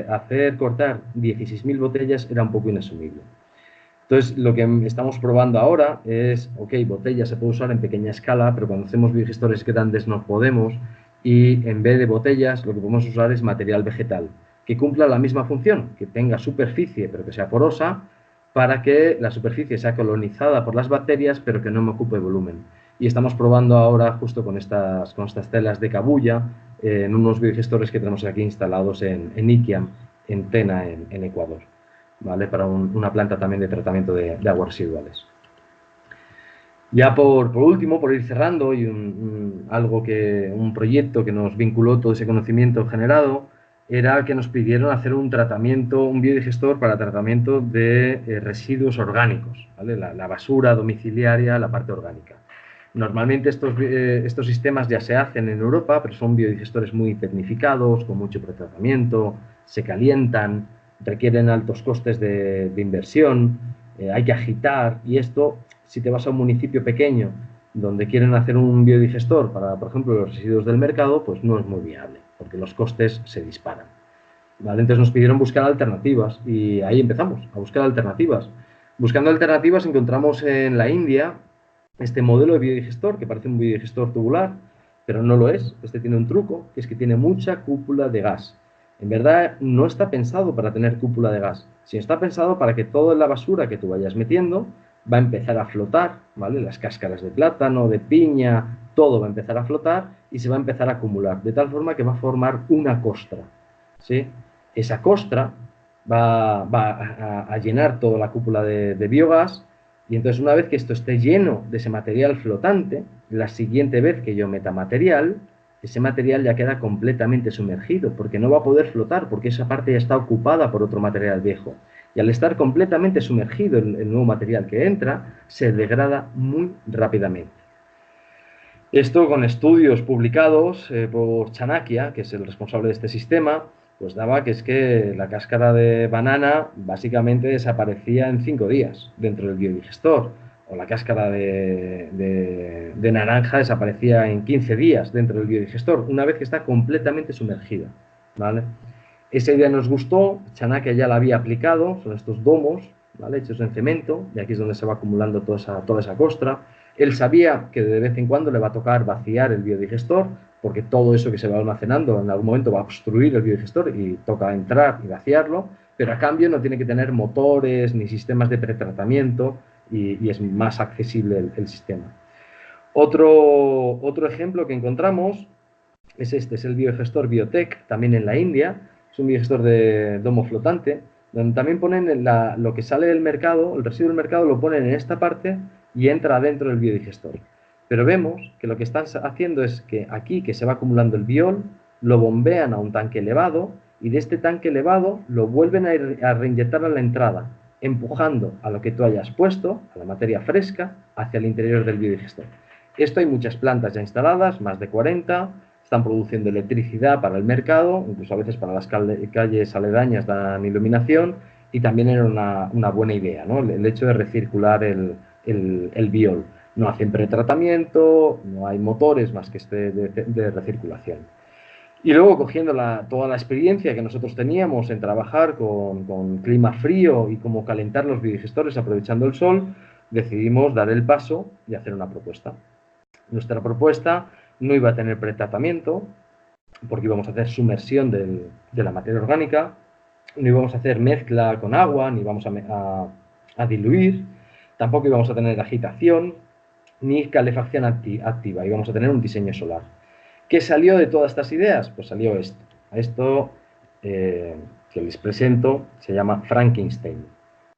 hacer cortar 16.000 botellas era un poco inasumible. Entonces, lo que estamos probando ahora es, ok, botellas se puede usar en pequeña escala, pero cuando hacemos biodigestores grandes no podemos, y en vez de botellas lo que podemos usar es material vegetal, que cumpla la misma función, que tenga superficie pero que sea porosa, para que la superficie sea colonizada por las bacterias pero que no me ocupe volumen. Y estamos probando ahora justo con estas telas de cabuya en unos biodigestores que tenemos aquí instalados en Iquiam, en Tena, en Ecuador, ¿vale? Para una planta también de tratamiento de aguas residuales. Ya por último, por ir cerrando, y un proyecto que nos vinculó todo ese conocimiento generado, era que nos pidieron hacer un biodigestor para tratamiento de residuos orgánicos, ¿vale? La basura domiciliaria, la parte orgánica. Normalmente estos sistemas ya se hacen en Europa, pero son biodigestores muy tecnificados, con mucho pretratamiento, se calientan, requieren altos costes de inversión, hay que agitar, y esto, si te vas a un municipio pequeño donde quieren hacer un biodigestor para, por ejemplo, los residuos del mercado, pues no es muy viable, porque los costes se disparan. ¿Vale? Entonces nos pidieron buscar alternativas y ahí empezamos a buscar alternativas. Buscando alternativas encontramos en la India este modelo de biodigestor que parece un biodigestor tubular, pero no lo es. Este tiene un truco, que es que tiene mucha cúpula de gas. En verdad no está pensado para tener cúpula de gas, sino está pensado para que toda la basura que tú vayas metiendo va a empezar a flotar, ¿vale? Las cáscaras de plátano, de piña, todo va a empezar a flotar y se va a empezar a acumular, de tal forma que va a formar una costra, ¿sí? Esa costra va a llenar toda la cúpula de biogás y entonces una vez que esto esté lleno de ese material flotante, la siguiente vez que yo meta material, ese material ya queda completamente sumergido porque no va a poder flotar porque esa parte ya está ocupada por otro material viejo. Y al estar completamente sumergido en el nuevo material que entra, se degrada muy rápidamente. Esto con estudios publicados por Chanakya, que es el responsable de este sistema, pues daba que es que la cáscara de banana básicamente desaparecía en 5 días dentro del biodigestor, o la cáscara de naranja desaparecía en 15 días dentro del biodigestor, una vez que está completamente sumergida, ¿vale? Esa idea nos gustó, Chanakya ya la había aplicado, son estos domos, ¿vale? Hechos en cemento, y aquí es donde se va acumulando toda esa costra. Él sabía que de vez en cuando le va a tocar vaciar el biodigestor, porque todo eso que se va almacenando en algún momento va a obstruir el biodigestor y toca entrar y vaciarlo, pero a cambio no tiene que tener motores ni sistemas de pretratamiento y es más accesible el sistema. Otro ejemplo que encontramos es este, es el biogestor Biotech, también en la India, es un biogestor de domo flotante, donde también ponen lo que sale del mercado, el residuo del mercado lo ponen en esta parte y entra dentro del biodigestor. Pero vemos que lo que están haciendo es que aquí, que se va acumulando el biol, lo bombean a un tanque elevado y de este tanque elevado lo vuelven a reinyectar a la entrada, empujando a lo que tú hayas puesto, a la materia fresca, hacia el interior del biodigestor. Esto hay muchas plantas ya instaladas, más de 40, están produciendo electricidad para el mercado, incluso a veces para las calles aledañas dan iluminación, y también era una buena idea, ¿no? El hecho de recircular el biol. No hacen pretratamiento, no hay motores más que este de recirculación. Y luego, cogiendo toda la experiencia que nosotros teníamos en trabajar con clima frío y cómo calentar los biodigestores aprovechando el sol, decidimos dar el paso y hacer una propuesta. Nuestra propuesta no iba a tener pretratamiento, porque íbamos a hacer sumersión de la materia orgánica, no íbamos a hacer mezcla con agua, ni íbamos a diluir, tampoco íbamos a tener agitación, ni calefacción activa, íbamos a tener un diseño solar. ¿Qué salió de todas estas ideas? Pues salió esto. Esto que les presento se llama Frankenstein.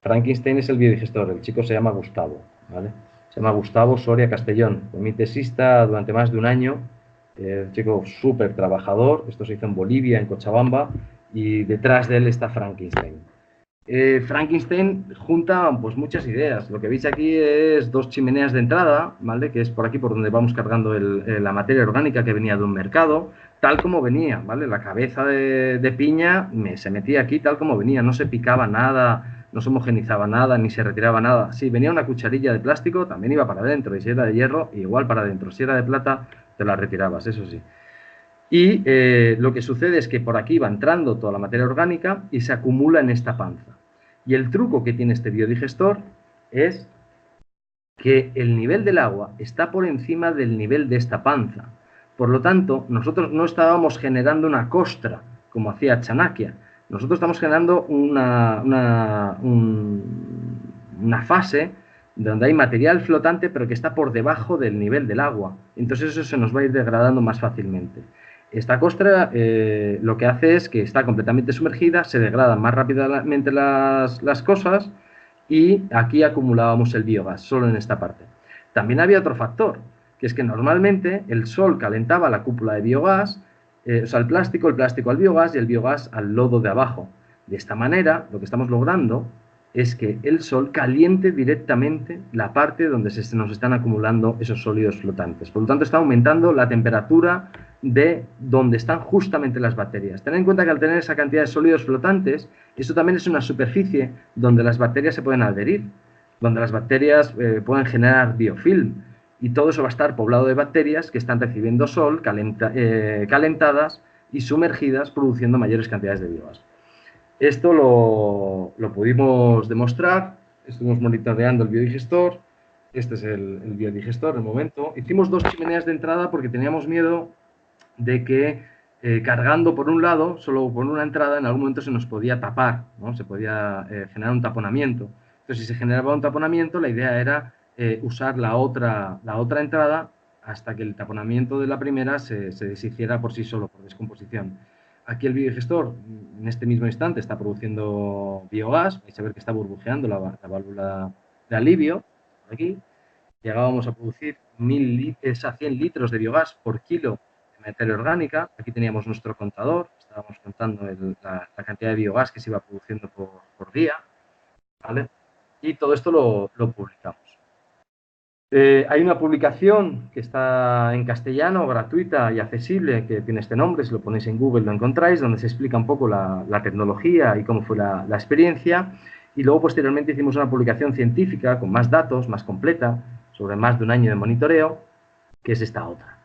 Frankenstein es el biodigestor, el chico se llama Gustavo, ¿vale? Se llama Gustavo Soria Castellón, fue mi tesista durante más de un año, el chico súper trabajador, esto se hizo en Bolivia, en Cochabamba, y detrás de él está Frankenstein. Frankenstein junta pues muchas ideas. Lo que veis aquí es 2 chimeneas de entrada, ¿vale? Que es por aquí por donde vamos cargando la materia orgánica que venía de un mercado, tal como venía, ¿vale? La cabeza de piña se metía aquí tal como venía, no se picaba nada, no se homogenizaba nada, ni se retiraba nada. Si venía una cucharilla de plástico, también iba para adentro, y si era de hierro, igual para adentro. Si era de plata, te la retirabas, eso sí. Y lo que sucede es que por aquí va entrando toda la materia orgánica y se acumula en esta panza. Y el truco que tiene este biodigestor es que el nivel del agua está por encima del nivel de esta panza. Por lo tanto, nosotros no estábamos generando una costra, como hacía Chanakya. Nosotros estamos generando una fase donde hay material flotante, pero que está por debajo del nivel del agua. Entonces eso se nos va a ir degradando más fácilmente. Esta costra lo que hace es que está completamente sumergida, se degradan más rápidamente las cosas y aquí acumulábamos el biogás, solo en esta parte. También había otro factor, que es que normalmente el sol calentaba la cúpula de biogás, o sea, el plástico al biogás y el biogás al lodo de abajo. De esta manera, lo que estamos logrando es que el sol caliente directamente la parte donde se nos están acumulando esos sólidos flotantes. Por lo tanto, está aumentando la temperatura de donde están justamente las bacterias. Tened en cuenta que al tener esa cantidad de sólidos flotantes, eso también es una superficie donde las bacterias se pueden adherir, donde las bacterias pueden generar biofilm, y todo eso va a estar poblado de bacterias que están recibiendo sol, calentadas y sumergidas, produciendo mayores cantidades de biogás. Esto lo pudimos demostrar, estuvimos monitoreando el biodigestor, este es el biodigestor en el momento. Hicimos 2 chimeneas de entrada porque teníamos miedo de que cargando por un lado, solo por una entrada, en algún momento se nos podía tapar, ¿no? Se podía generar un taponamiento. Entonces, si se generaba un taponamiento, la idea era usar la otra entrada hasta que el taponamiento de la primera se deshiciera por sí solo, por descomposición. Aquí el biodigestor, en este mismo instante, está produciendo biogás. Vais a ver que está burbujeando la válvula de alivio. Aquí llegábamos a producir 100 litros de biogás por kilo de materia orgánica. Aquí teníamos nuestro contador, estábamos contando la cantidad de biogás que se iba produciendo por día, ¿vale? Y todo esto lo publicamos. Hay una publicación que está en castellano, gratuita y accesible, que tiene este nombre, si lo ponéis en Google lo encontráis, donde se explica un poco la tecnología y cómo fue la experiencia. Y luego, posteriormente, hicimos una publicación científica con más datos, más completa, sobre más de un año de monitoreo, que es esta otra.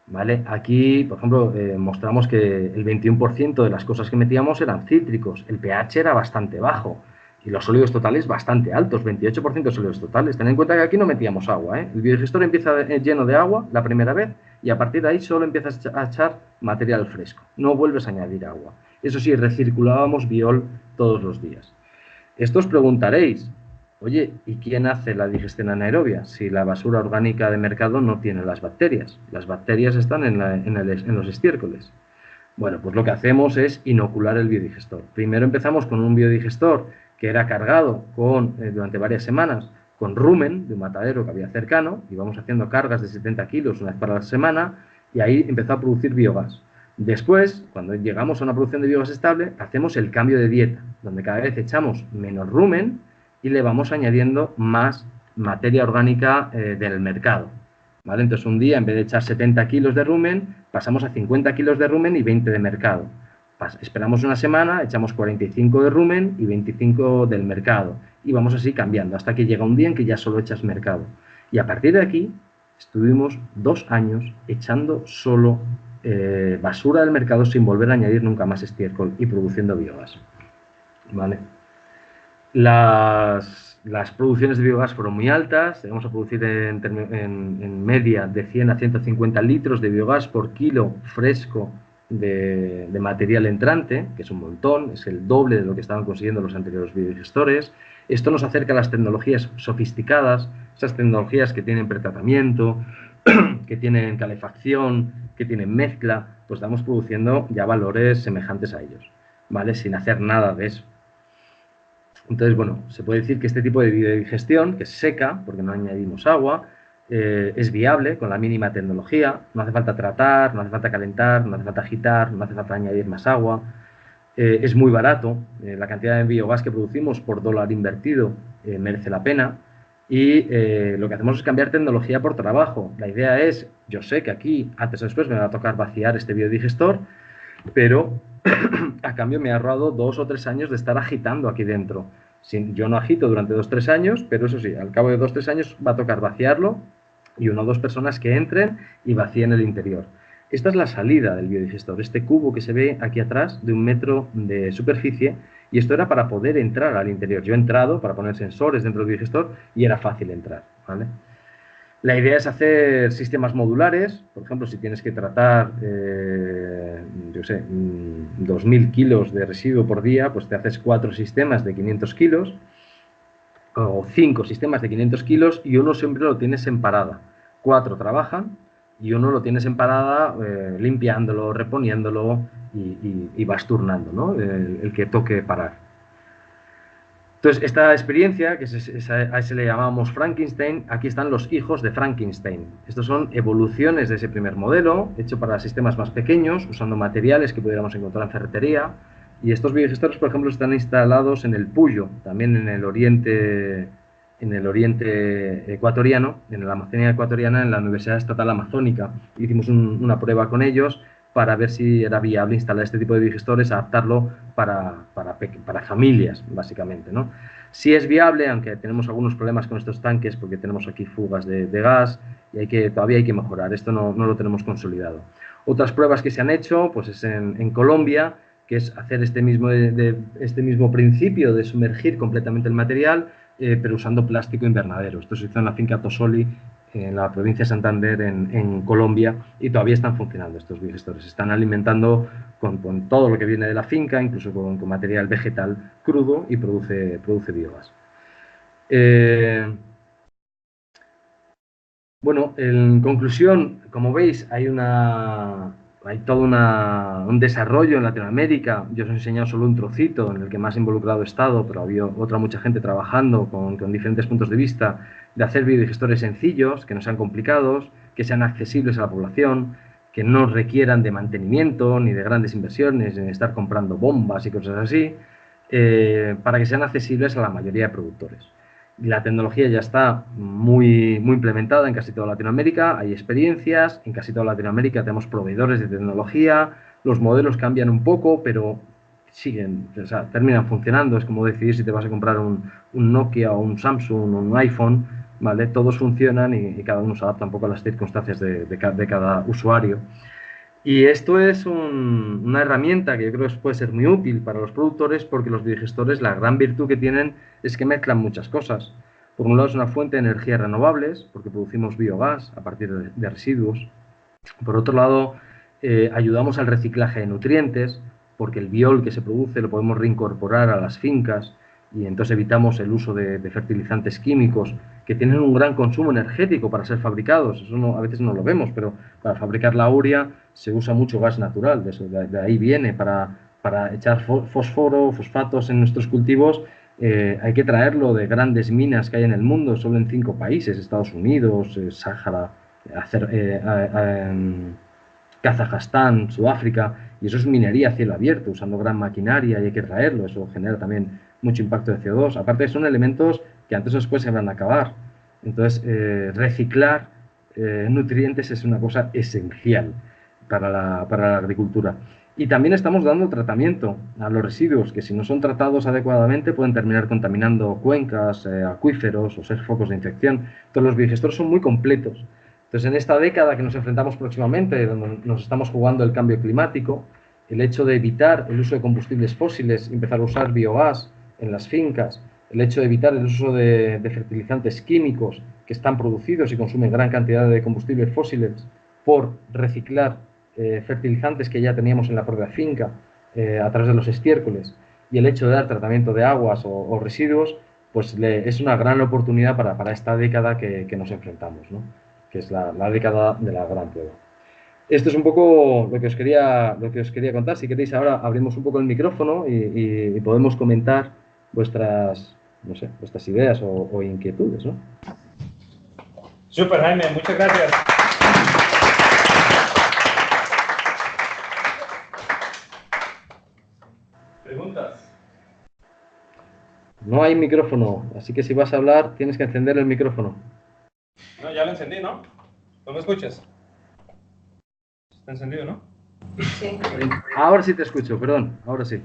¿Vale? Aquí, por ejemplo, mostramos que el 21% de las cosas que metíamos eran cítricos, el pH era bastante bajo, y los sólidos totales bastante altos, 28% de sólidos totales. Ten en cuenta que aquí no metíamos agua, ¿eh? El biodigestor empieza lleno de agua la primera vez y a partir de ahí solo empiezas a echar material fresco. No vuelves a añadir agua. Eso sí, recirculábamos biol todos los días. Esto os preguntaréis, oye, ¿y quién hace la digestión anaerobia si la basura orgánica de mercado no tiene las bacterias? Las bacterias están en los estiércoles. Bueno, pues lo que hacemos es inocular el biodigestor. Primero empezamos con un biodigestor que era cargado durante varias semanas con rumen de un matadero que había cercano, y vamos haciendo cargas de 70 kilos una vez para la semana, y ahí empezó a producir biogás. Después, cuando llegamos a una producción de biogás estable, hacemos el cambio de dieta, donde cada vez echamos menos rumen y le vamos añadiendo más materia orgánica del mercado. ¿Vale? Entonces, un día, en vez de echar 70 kilos de rumen, pasamos a 50 kilos de rumen y 20 de mercado. Esperamos una semana, echamos 45 de rumen y 25 del mercado. Y vamos así cambiando, hasta que llega un día en que ya solo echas mercado. Y a partir de aquí, estuvimos 2 años echando solo basura del mercado sin volver a añadir nunca más estiércol y produciendo biogás. ¿Vale? Las producciones de biogás fueron muy altas, llegamos a producir en media de 100 a 150 litros de biogás por kilo fresco de material entrante, que es un montón, es el doble de lo que estaban consiguiendo los anteriores biodigestores. Esto nos acerca a las tecnologías sofisticadas, esas tecnologías que tienen pretratamiento, que tienen calefacción, que tienen mezcla, pues estamos produciendo ya valores semejantes a ellos, ¿vale? Sin hacer nada de eso. Entonces, bueno, se puede decir que este tipo de biodigestión, que es seca, porque no añadimos agua, es viable con la mínima tecnología. No hace falta tratar, no hace falta calentar, no hace falta agitar, no hace falta añadir más agua. Es muy barato. La cantidad de biogás que producimos por dólar invertido merece la pena. Y lo que hacemos es cambiar tecnología por trabajo. La idea es, yo sé que aquí, antes o después, me va a tocar vaciar este biodigestor, pero a cambio me ha ahorrado 2 o 3 años de estar agitando aquí dentro. Yo no agito durante 2 o 3 años, pero eso sí, al cabo de 2 o 3 años va a tocar vaciarlo y 1 o 2 personas que entren y vacíen el interior. Esta es la salida del biodigestor, este cubo que se ve aquí atrás de 1 metro de superficie, y esto era para poder entrar al interior. Yo he entrado para poner sensores dentro del biodigestor y era fácil entrar, ¿vale? La idea es hacer sistemas modulares. Por ejemplo, si tienes que tratar, yo sé, 2.000 kilos de residuo por día, pues te haces 4 sistemas de 500 kilos o 5 sistemas de 500 kilos y uno siempre lo tienes en parada. 4 trabajan y uno lo tienes en parada limpiándolo, reponiéndolo y vas turnando, ¿no? El que toque parar. Entonces, esta experiencia, que a ese le llamábamos Frankenstein, aquí están los hijos de Frankenstein. Estos son evoluciones de ese primer modelo, hecho para sistemas más pequeños, usando materiales que pudiéramos encontrar en ferretería. Y estos biodigestores, por ejemplo, están instalados en el Puyo, también en el oriente ecuatoriano, en la Amazonía ecuatoriana, en la Universidad Estatal Amazónica. Hicimos una prueba con ellos para ver si era viable instalar este tipo de digestores, adaptarlo para familias, básicamente, ¿no? Sí es viable, aunque tenemos algunos problemas con estos tanques, porque tenemos aquí fugas de gas y todavía hay que mejorar. Esto no lo tenemos consolidado. Otras pruebas que se han hecho, pues es en Colombia, que es hacer este mismo principio de sumergir completamente el material, pero usando plástico invernadero. Esto se hizo en la finca Tosoli, en la provincia de Santander, en Colombia, y todavía están funcionando estos biogestores. Están alimentando con todo lo que viene de la finca, incluso con material vegetal crudo, y produce biogás. Bueno, en conclusión, como veis, hay todo un desarrollo en Latinoamérica. Yo os he enseñado solo un trocito en el que más involucrado he estado, pero había mucha gente trabajando con diferentes puntos de vista de hacer biodigestores sencillos, que no sean complicados, que sean accesibles a la población, que no requieran de mantenimiento ni de grandes inversiones, ni de estar comprando bombas y cosas así, para que sean accesibles a la mayoría de productores. La tecnología ya está muy implementada en casi toda Latinoamérica, hay experiencias, en casi toda Latinoamérica tenemos proveedores de tecnología, los modelos cambian un poco, pero siguen, o sea, terminan funcionando. Es como decidir si te vas a comprar un Nokia o un Samsung o un iPhone, ¿vale? Todos funcionan y cada uno se adapta un poco a las circunstancias de cada usuario. Y esto es una herramienta que yo creo que puede ser muy útil para los productores porque los biodigestores, la gran virtud que tienen es que mezclan muchas cosas. Por un lado es una fuente de energías renovables porque producimos biogás a partir de residuos. Por otro lado, ayudamos al reciclaje de nutrientes porque el biol que se produce lo podemos reincorporar a las fincas y entonces evitamos el uso de fertilizantes químicos que tienen un gran consumo energético para ser fabricados. Eso a veces no lo vemos, pero para fabricar la urea se usa mucho gas natural, de ahí viene, para echar fósforo, fosfatos en nuestros cultivos, hay que traerlo de grandes minas que hay en el mundo, solo en 5 países, Estados Unidos, Sáhara, Kazajstán, Sudáfrica, y eso es minería a cielo abierto, usando gran maquinaria y hay que traerlo, eso genera también mucho impacto de CO2. Aparte son elementos que antes o después se van a acabar. Entonces, reciclar nutrientes es una cosa esencial para la agricultura. Y también estamos dando tratamiento a los residuos, que si no son tratados adecuadamente pueden terminar contaminando cuencas, acuíferos o ser focos de infección. Entonces los biodigestores son muy completos. Entonces en esta década que nos enfrentamos próximamente, donde nos estamos jugando el cambio climático, el hecho de evitar el uso de combustibles fósiles, empezar a usar biogás en las fincas, el hecho de evitar el uso de fertilizantes químicos que están producidos y consumen gran cantidad de combustibles fósiles por reciclar fertilizantes que ya teníamos en la propia finca a través de los estiércoles y el hecho de dar tratamiento de aguas o residuos, pues es una gran oportunidad para esta década que nos enfrentamos, ¿no? Que es la década de la gran prueba. Esto es un poco lo que os quería contar. Si queréis, ahora abrimos un poco el micrófono y podemos comentar vuestras, no sé, vuestras ideas o inquietudes, ¿no? Súper, Jaime, muchas gracias. ¿Preguntas? No hay micrófono, así que si vas a hablar tienes que encender el micrófono. No, ya lo encendí, ¿no? ¿No me escuchas? ¿Está encendido, no? Sí. Ahora sí te escucho, perdón, ahora sí.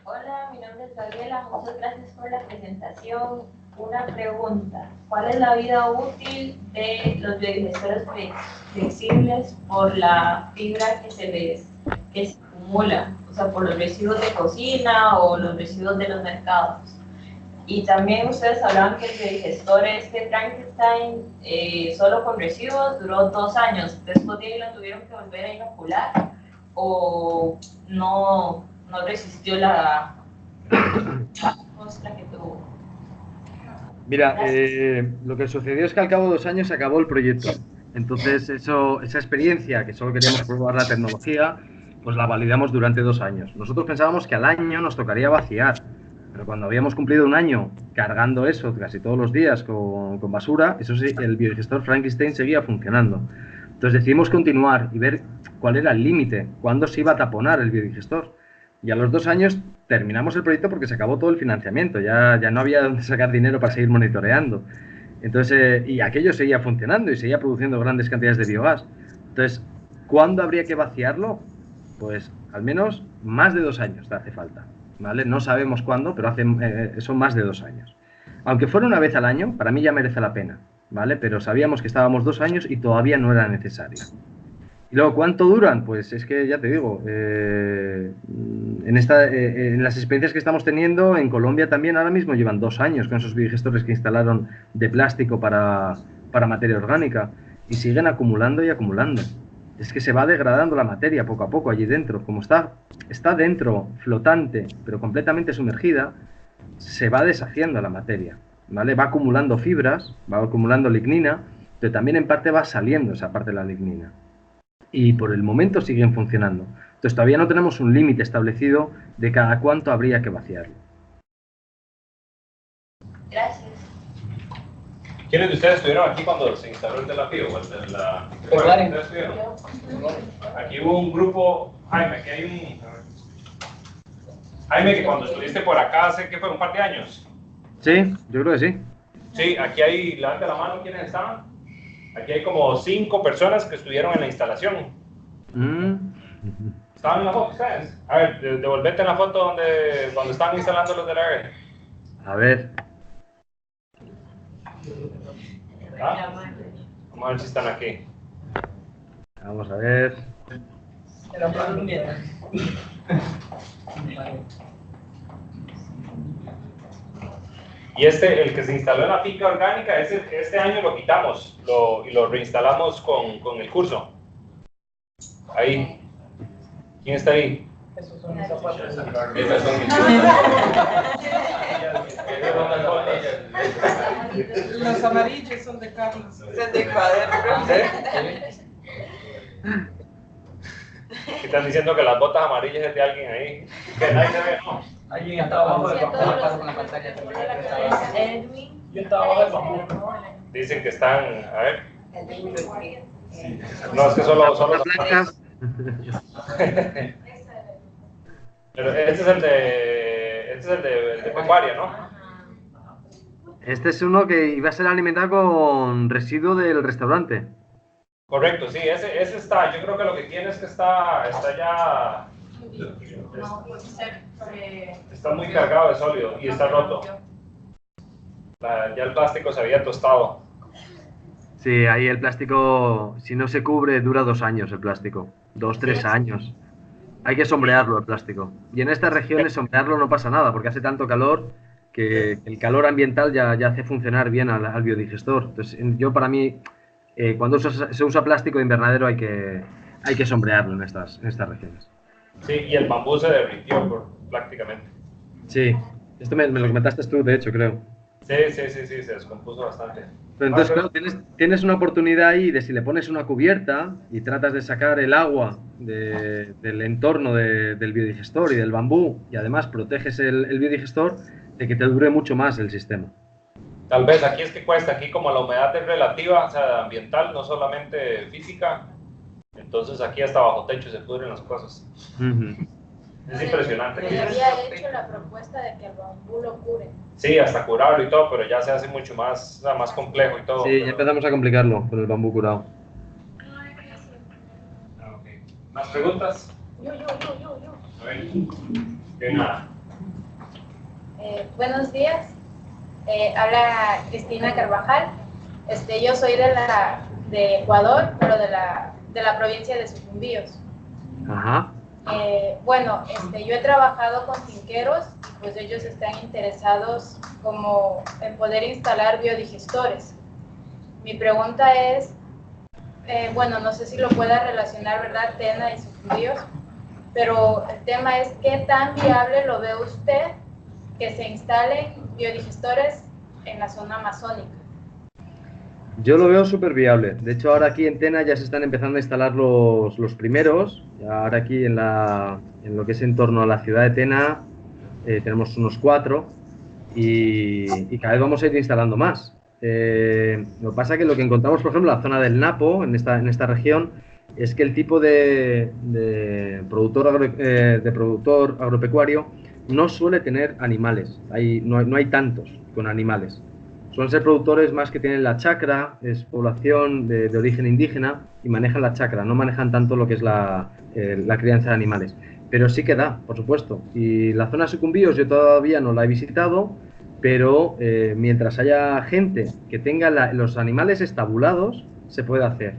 Hola, mi nombre es Gabriela, muchas gracias por la presentación. Una pregunta, ¿cuál es la vida útil de los biodigestores flexibles por la fibra que se acumula? O sea, por los residuos de cocina o los residuos de los mercados. Y también ustedes hablaban que el biodigestor Frankenstein, solo con residuos, duró 2 años. Después de ahí lo tuvieron que volver a inocular o no resistió la costra que tuvo. Mira, lo que sucedió es que al cabo de 2 años se acabó el proyecto. Entonces, esa experiencia, que solo queríamos probar la tecnología, pues la validamos durante 2 años. Nosotros pensábamos que al año nos tocaría vaciar, pero cuando habíamos cumplido 1 año cargando eso casi todos los días con basura, eso sí, el biodigestor Frankenstein seguía funcionando. Entonces decidimos continuar y ver cuál era el límite, cuándo se iba a taponar el biodigestor. Y a los 2 años terminamos el proyecto porque se acabó todo el financiamiento, ya no había dónde sacar dinero para seguir monitoreando. Entonces, y aquello seguía funcionando y seguía produciendo grandes cantidades de biogás. Entonces, ¿cuándo habría que vaciarlo? Pues al menos más de 2 años te hace falta, ¿vale? No sabemos cuándo, pero son más de 2 años. Aunque fuera una vez al año, para mí ya merece la pena, ¿vale? Pero sabíamos que estábamos 2 años y todavía no era necesario. Y luego, ¿cuánto duran? Pues es que ya te digo, en las experiencias que estamos teniendo, en Colombia también ahora mismo llevan 2 años con esos biodigestores que instalaron de plástico para materia orgánica y siguen acumulando y acumulando. Es que se va degradando la materia poco a poco allí dentro. Como está dentro, flotante, pero completamente sumergida, se va deshaciendo la materia, ¿vale? Va acumulando fibras, va acumulando lignina, pero también en parte va saliendo esa parte de la lignina. Y por el momento siguen funcionando. Entonces todavía no tenemos un límite establecido de cada cuánto habría que vaciarlo. Gracias. ¿Quiénes de ustedes estuvieron aquí cuando se instaló el de la FIO? ¿Ustedes estuvieron? Aquí hubo un grupo, Jaime, aquí hay un... Jaime, que cuando estuviste por acá hace, ¿qué fue? ¿Un par de años? Sí, yo creo que sí. Sí, aquí hay, levante la mano, ¿quiénes estaban? Aquí hay como 5 personas que estuvieron en la instalación. ¿Estaban en la foto ustedes? A ver, devolvete en la foto cuando estaban instalando los de la red. A ver. ¿Ah? Vamos a ver si están aquí. Vamos a ver. Y el que se instaló en la finca orgánica, este año lo quitamos y lo reinstalamos con el curso. Ahí. ¿Quién está ahí? Esos son mis zapatos. Esas son mis Los amarillos son de Carlos. Son de cuaderno. ¿Qué están diciendo que las botas amarillas es de alguien ahí? Que nadie se ve, ¿no? Alguien está abajo del Siento papel. los- Con la pantalla por la cabeza. Edwin. Yo estaba abajo del papel. Dicen que están, a ver. No, es que solo Las blancas. Pero este es el de pecuaria, ¿no? Este es uno que iba a ser alimentado con residuo del restaurante. Correcto, sí, ese está. Yo creo que lo que tiene es que está ya. Está muy cargado de sólido y está roto. Ya el plástico se había tostado. Sí, ahí el plástico, si no se cubre, dura 2 años el plástico. 2, 3 años. Hay que sombrearlo el plástico. Y en estas regiones sombrearlo no pasa nada, porque hace tanto calor que el calor ambiental ya hace funcionar bien al biodigestor. Entonces, para mí, cuando se usa plástico de invernadero hay que sombrearlo en estas regiones. Sí, y el bambú se derritió prácticamente. Sí, esto me lo comentaste tú, de hecho, creo. Sí, se descompuso bastante. Pero entonces, claro, tienes una oportunidad ahí de si le pones una cubierta y tratas de sacar el agua del entorno del biodigestor y del bambú, y además proteges el biodigestor, de que te dure mucho más el sistema. Tal vez aquí es que cuesta, aquí como la humedad es relativa, o sea, ambiental, no solamente física, entonces aquí hasta bajo techo se pudren las cosas. Es impresionante. Se había hecho la propuesta de que el bambú lo cure. Sí, hasta curarlo y todo, pero ya se hace mucho más, o sea, más complejo y todo. Sí, pero... ya empezamos a complicarlo con el bambú curado. Okay. ¿Más preguntas? Yo. A ver. Venga. Buenos días. Habla Cristina Carvajal. Yo soy de Ecuador, pero de la provincia de Sucumbíos. Ajá. Bueno, yo he trabajado con finqueros y pues ellos están interesados como en poder instalar biodigestores. Mi pregunta es, bueno, no sé si lo pueda relacionar, ¿verdad? Tena y Sucumbíos, pero el tema es qué tan viable lo ve usted que se instalen biodigestores en la zona amazónica. Yo lo veo súper viable. De hecho, ahora aquí en Tena ya se están empezando a instalar los primeros. Ahora aquí en lo que es en torno a la ciudad de Tena tenemos unos 4 y cada vez vamos a ir instalando más. Lo que pasa es que lo que encontramos, por ejemplo, en la zona del Napo, en esta región, es que el tipo de productor agropecuario no suele tener animales. No hay tantos con animales. Suelen ser productores más que tienen la chacra, es población de origen indígena y manejan la chacra, no manejan tanto lo que es la crianza de animales. Pero sí que da, por supuesto. Y la zona de Sucumbíos yo todavía no la he visitado, pero mientras haya gente que tenga los animales estabulados, se puede hacer.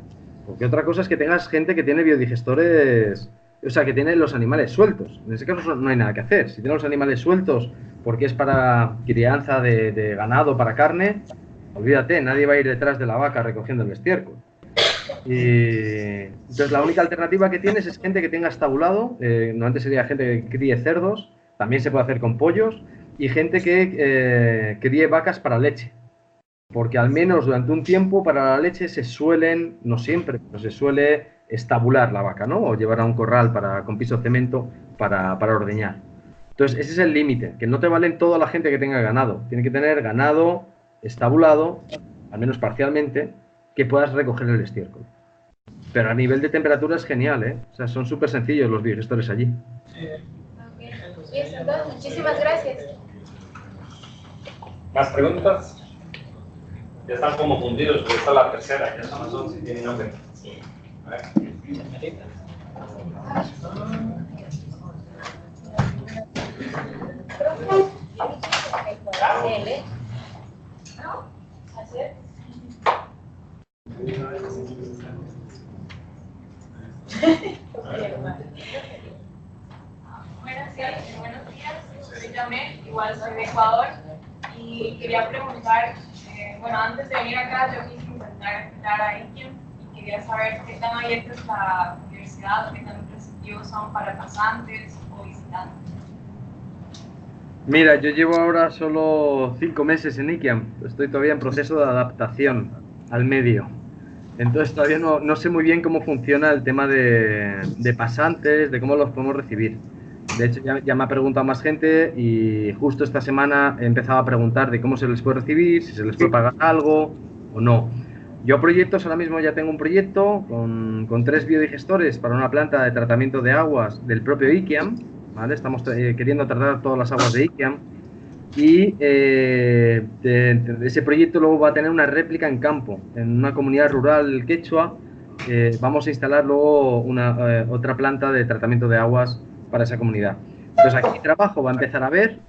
Porque otra cosa es que tengas gente que tiene biodigestores, o sea, que tiene los animales sueltos. En ese caso no hay nada que hacer. Si tiene los animales sueltos porque es para crianza de ganado, para carne, olvídate, nadie va a ir detrás de la vaca recogiendo el estiércol. Y entonces la única alternativa que tienes es gente que tenga estabulado, normalmente sería gente que críe cerdos, también se puede hacer con pollos, y gente que críe vacas para leche. Porque al menos durante un tiempo para la leche se suelen, no siempre, pero se suele estabular la vaca, ¿no? O llevar a un corral con piso de cemento para ordeñar. Entonces ese es el límite, que no te valen toda la gente que tenga ganado. Tiene que tener ganado estabulado al menos parcialmente, que puedas recoger el estiércol. Pero a nivel de temperatura es genial, ¿eh? O sea, son súper sencillos los biodigestores allí. Listo, entonces, muchísimas gracias. ¿Más preguntas? Ya están como fundidos, porque esta es la tercera, ya son las 11 y tienen hambre. A ver. Buenos días, soy Yamel, igual soy de Ecuador y quería preguntar, bueno, antes de venir acá yo quise intentar entrar a IKEM y quería saber qué tan abierta es la universidad, qué tan receptivos son para pasantes o visitantes. Mira, yo llevo ahora solo 5 meses en IKEAM. Estoy todavía en proceso de adaptación al medio. Entonces todavía no sé muy bien cómo funciona el tema de pasantes, de cómo los podemos recibir. De hecho, ya me ha preguntado más gente y justo esta semana he empezado a preguntar de cómo se les puede recibir, si se les puede pagar algo o no. Yo proyectos, ahora mismo ya tengo un proyecto con 3 biodigestores para una planta de tratamiento de aguas del propio IKEAM, ¿vale? Estamos queriendo tratar todas las aguas de IKEAM y de ese proyecto luego va a tener una réplica en campo, en una comunidad rural quechua. Vamos a instalar luego otra planta de tratamiento de aguas para esa comunidad. Entonces aquí trabajo va a empezar a ver,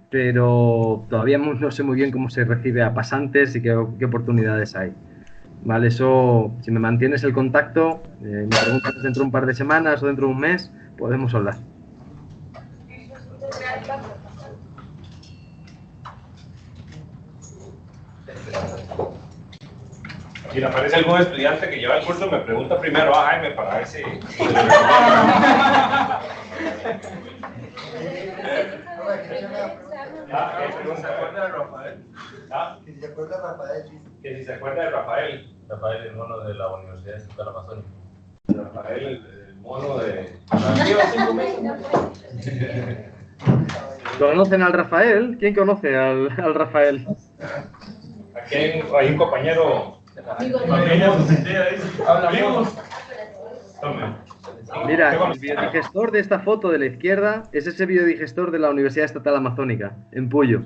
pero todavía no sé muy bien cómo se recibe a pasantes y qué oportunidades hay. Vale, eso, si me mantienes el contacto, me preguntas dentro de un par de semanas o dentro de un mes, podemos hablar. Si le aparece algún estudiante que lleva el curso, me pregunta primero a Jaime para ver si... ¿Se acuerda de Rafael? Que si se acuerda de Rafael. Que si se acuerda de Rafael. Rafael, el mono de la Universidad Estatal Amazónica. Rafael, el mono de... ¿Conocen al Rafael? ¿Quién conoce al Rafael? Aquí hay un compañero... Hablamos. Tome. Mira, el biodigestor de esta foto de la izquierda es ese biodigestor de la Universidad Estatal Amazónica, en Puyo.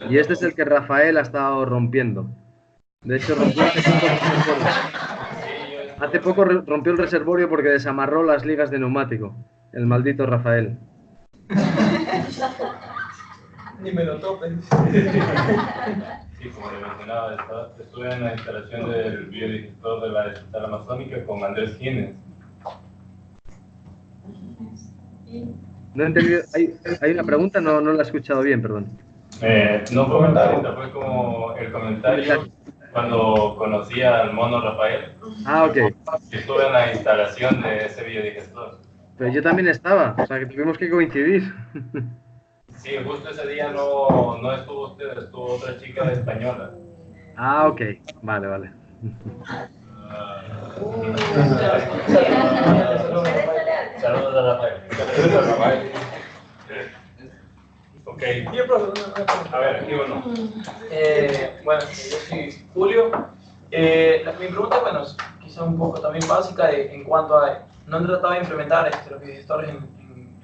Y este es el que Rafael ha estado rompiendo. De hecho, hace poco rompió el reservorio porque desamarró las ligas de neumático. El maldito Rafael. Ni me lo topen. Sí, como le mencionaba, estuve en la instalación del biodigestor de la Estatal Amazónica con Andrés Gines. No he entendido. Hay una pregunta, no la he escuchado bien, perdón. No fue una pregunta, fue como el comentario cuando conocí al mono Rafael. Ah, ok. Estuve en la instalación de ese biodigestor. Pero yo también estaba, o sea que tuvimos que coincidir. Sí, justo ese día no estuvo usted, estuvo otra chica española. Ah, ok. Vale. Saludos a Rafael. Ok. A ver, aquí uno. Bueno, yo soy Julio. Mi pregunta, bueno, es quizá un poco también básica en cuanto a, ¿no han tratado de implementar los biodigestorios en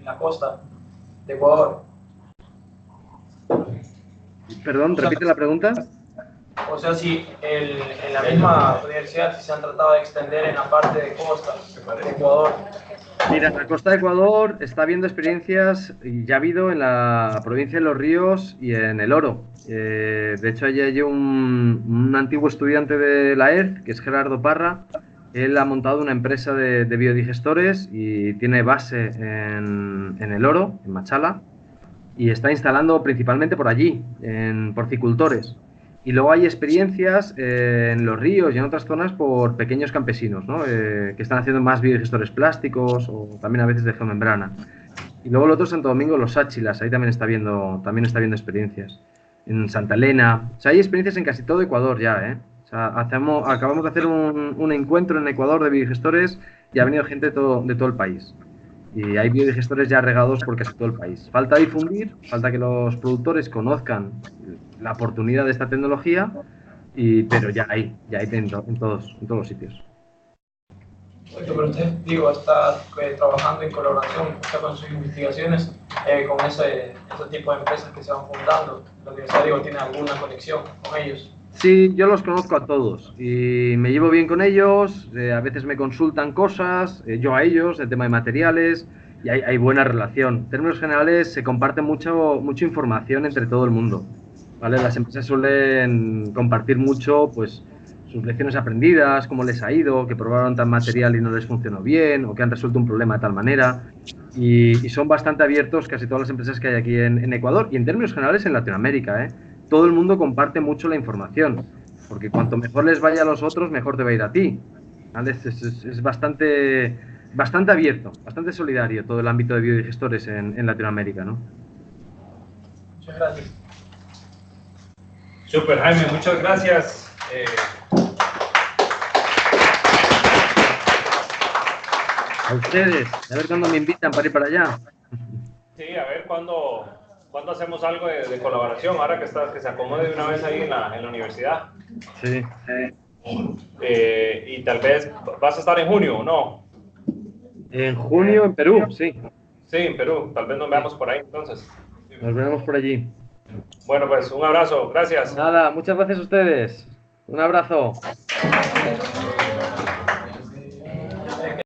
la costa de Ecuador? Perdón, repite la pregunta. O sea, si en la misma universidad se han tratado de extender en la parte de costa de Ecuador. Mira, en la costa de Ecuador está habiendo experiencias, y ya ha habido en la provincia de Los Ríos y en El Oro. De hecho, allí hay un antiguo estudiante de la ERZ, que es Gerardo Parra. Él ha montado una empresa de biodigestores y tiene base en El Oro, en Machala, y está instalando principalmente por allí, en porcicultores. Y luego hay experiencias en Los Ríos y en otras zonas por pequeños campesinos, ¿no? Que están haciendo más biodigestores plásticos o también a veces de geomembrana. Y luego el otro Santo Domingo, Los Áchilas, ahí también está viendo experiencias. En Santa Elena, o sea, hay experiencias en casi todo Ecuador ya, ¿eh? O sea, acabamos de hacer un encuentro en Ecuador de biodigestores y ha venido gente de todo el país. Y hay biodigestores ya regados por casi todo el país. Falta difundir, falta que los productores conozcan la oportunidad de esta tecnología, pero ya hay en todos los sitios. Pero usted, digo, está trabajando en colaboración, está con sus investigaciones con ese tipo de empresas que se van fundando. La universidad, digo, tiene alguna conexión con ellos. Sí, yo los conozco a todos y me llevo bien con ellos, a veces me consultan cosas, yo a ellos, el tema de materiales, y hay buena relación. En términos generales se comparte mucha información entre todo el mundo, ¿vale? Las empresas suelen compartir mucho, pues, sus lecciones aprendidas, cómo les ha ido, que probaron tal material y no les funcionó bien, o que han resuelto un problema de tal manera, y son bastante abiertos casi todas las empresas que hay aquí en Ecuador, y en términos generales en Latinoamérica, ¿eh? Todo el mundo comparte mucho la información, porque cuanto mejor les vaya a los otros, mejor te va a ir a ti, ¿vale? Es bastante abierto, bastante solidario todo el ámbito de biodigestores en Latinoamérica, ¿no? Muchas gracias. Super, Jaime, muchas gracias. A ustedes, a ver cuándo me invitan para ir para allá. Sí, a ver cuándo hacemos algo de colaboración, ahora que se acomode de una vez ahí en la universidad. Sí. Y tal vez vas a estar en junio, ¿no? En junio en Perú, sí. Sí, en Perú. Tal vez nos veamos por ahí entonces. Nos veremos por allí. Bueno, pues un abrazo. Gracias. Nada, muchas gracias a ustedes. Un abrazo.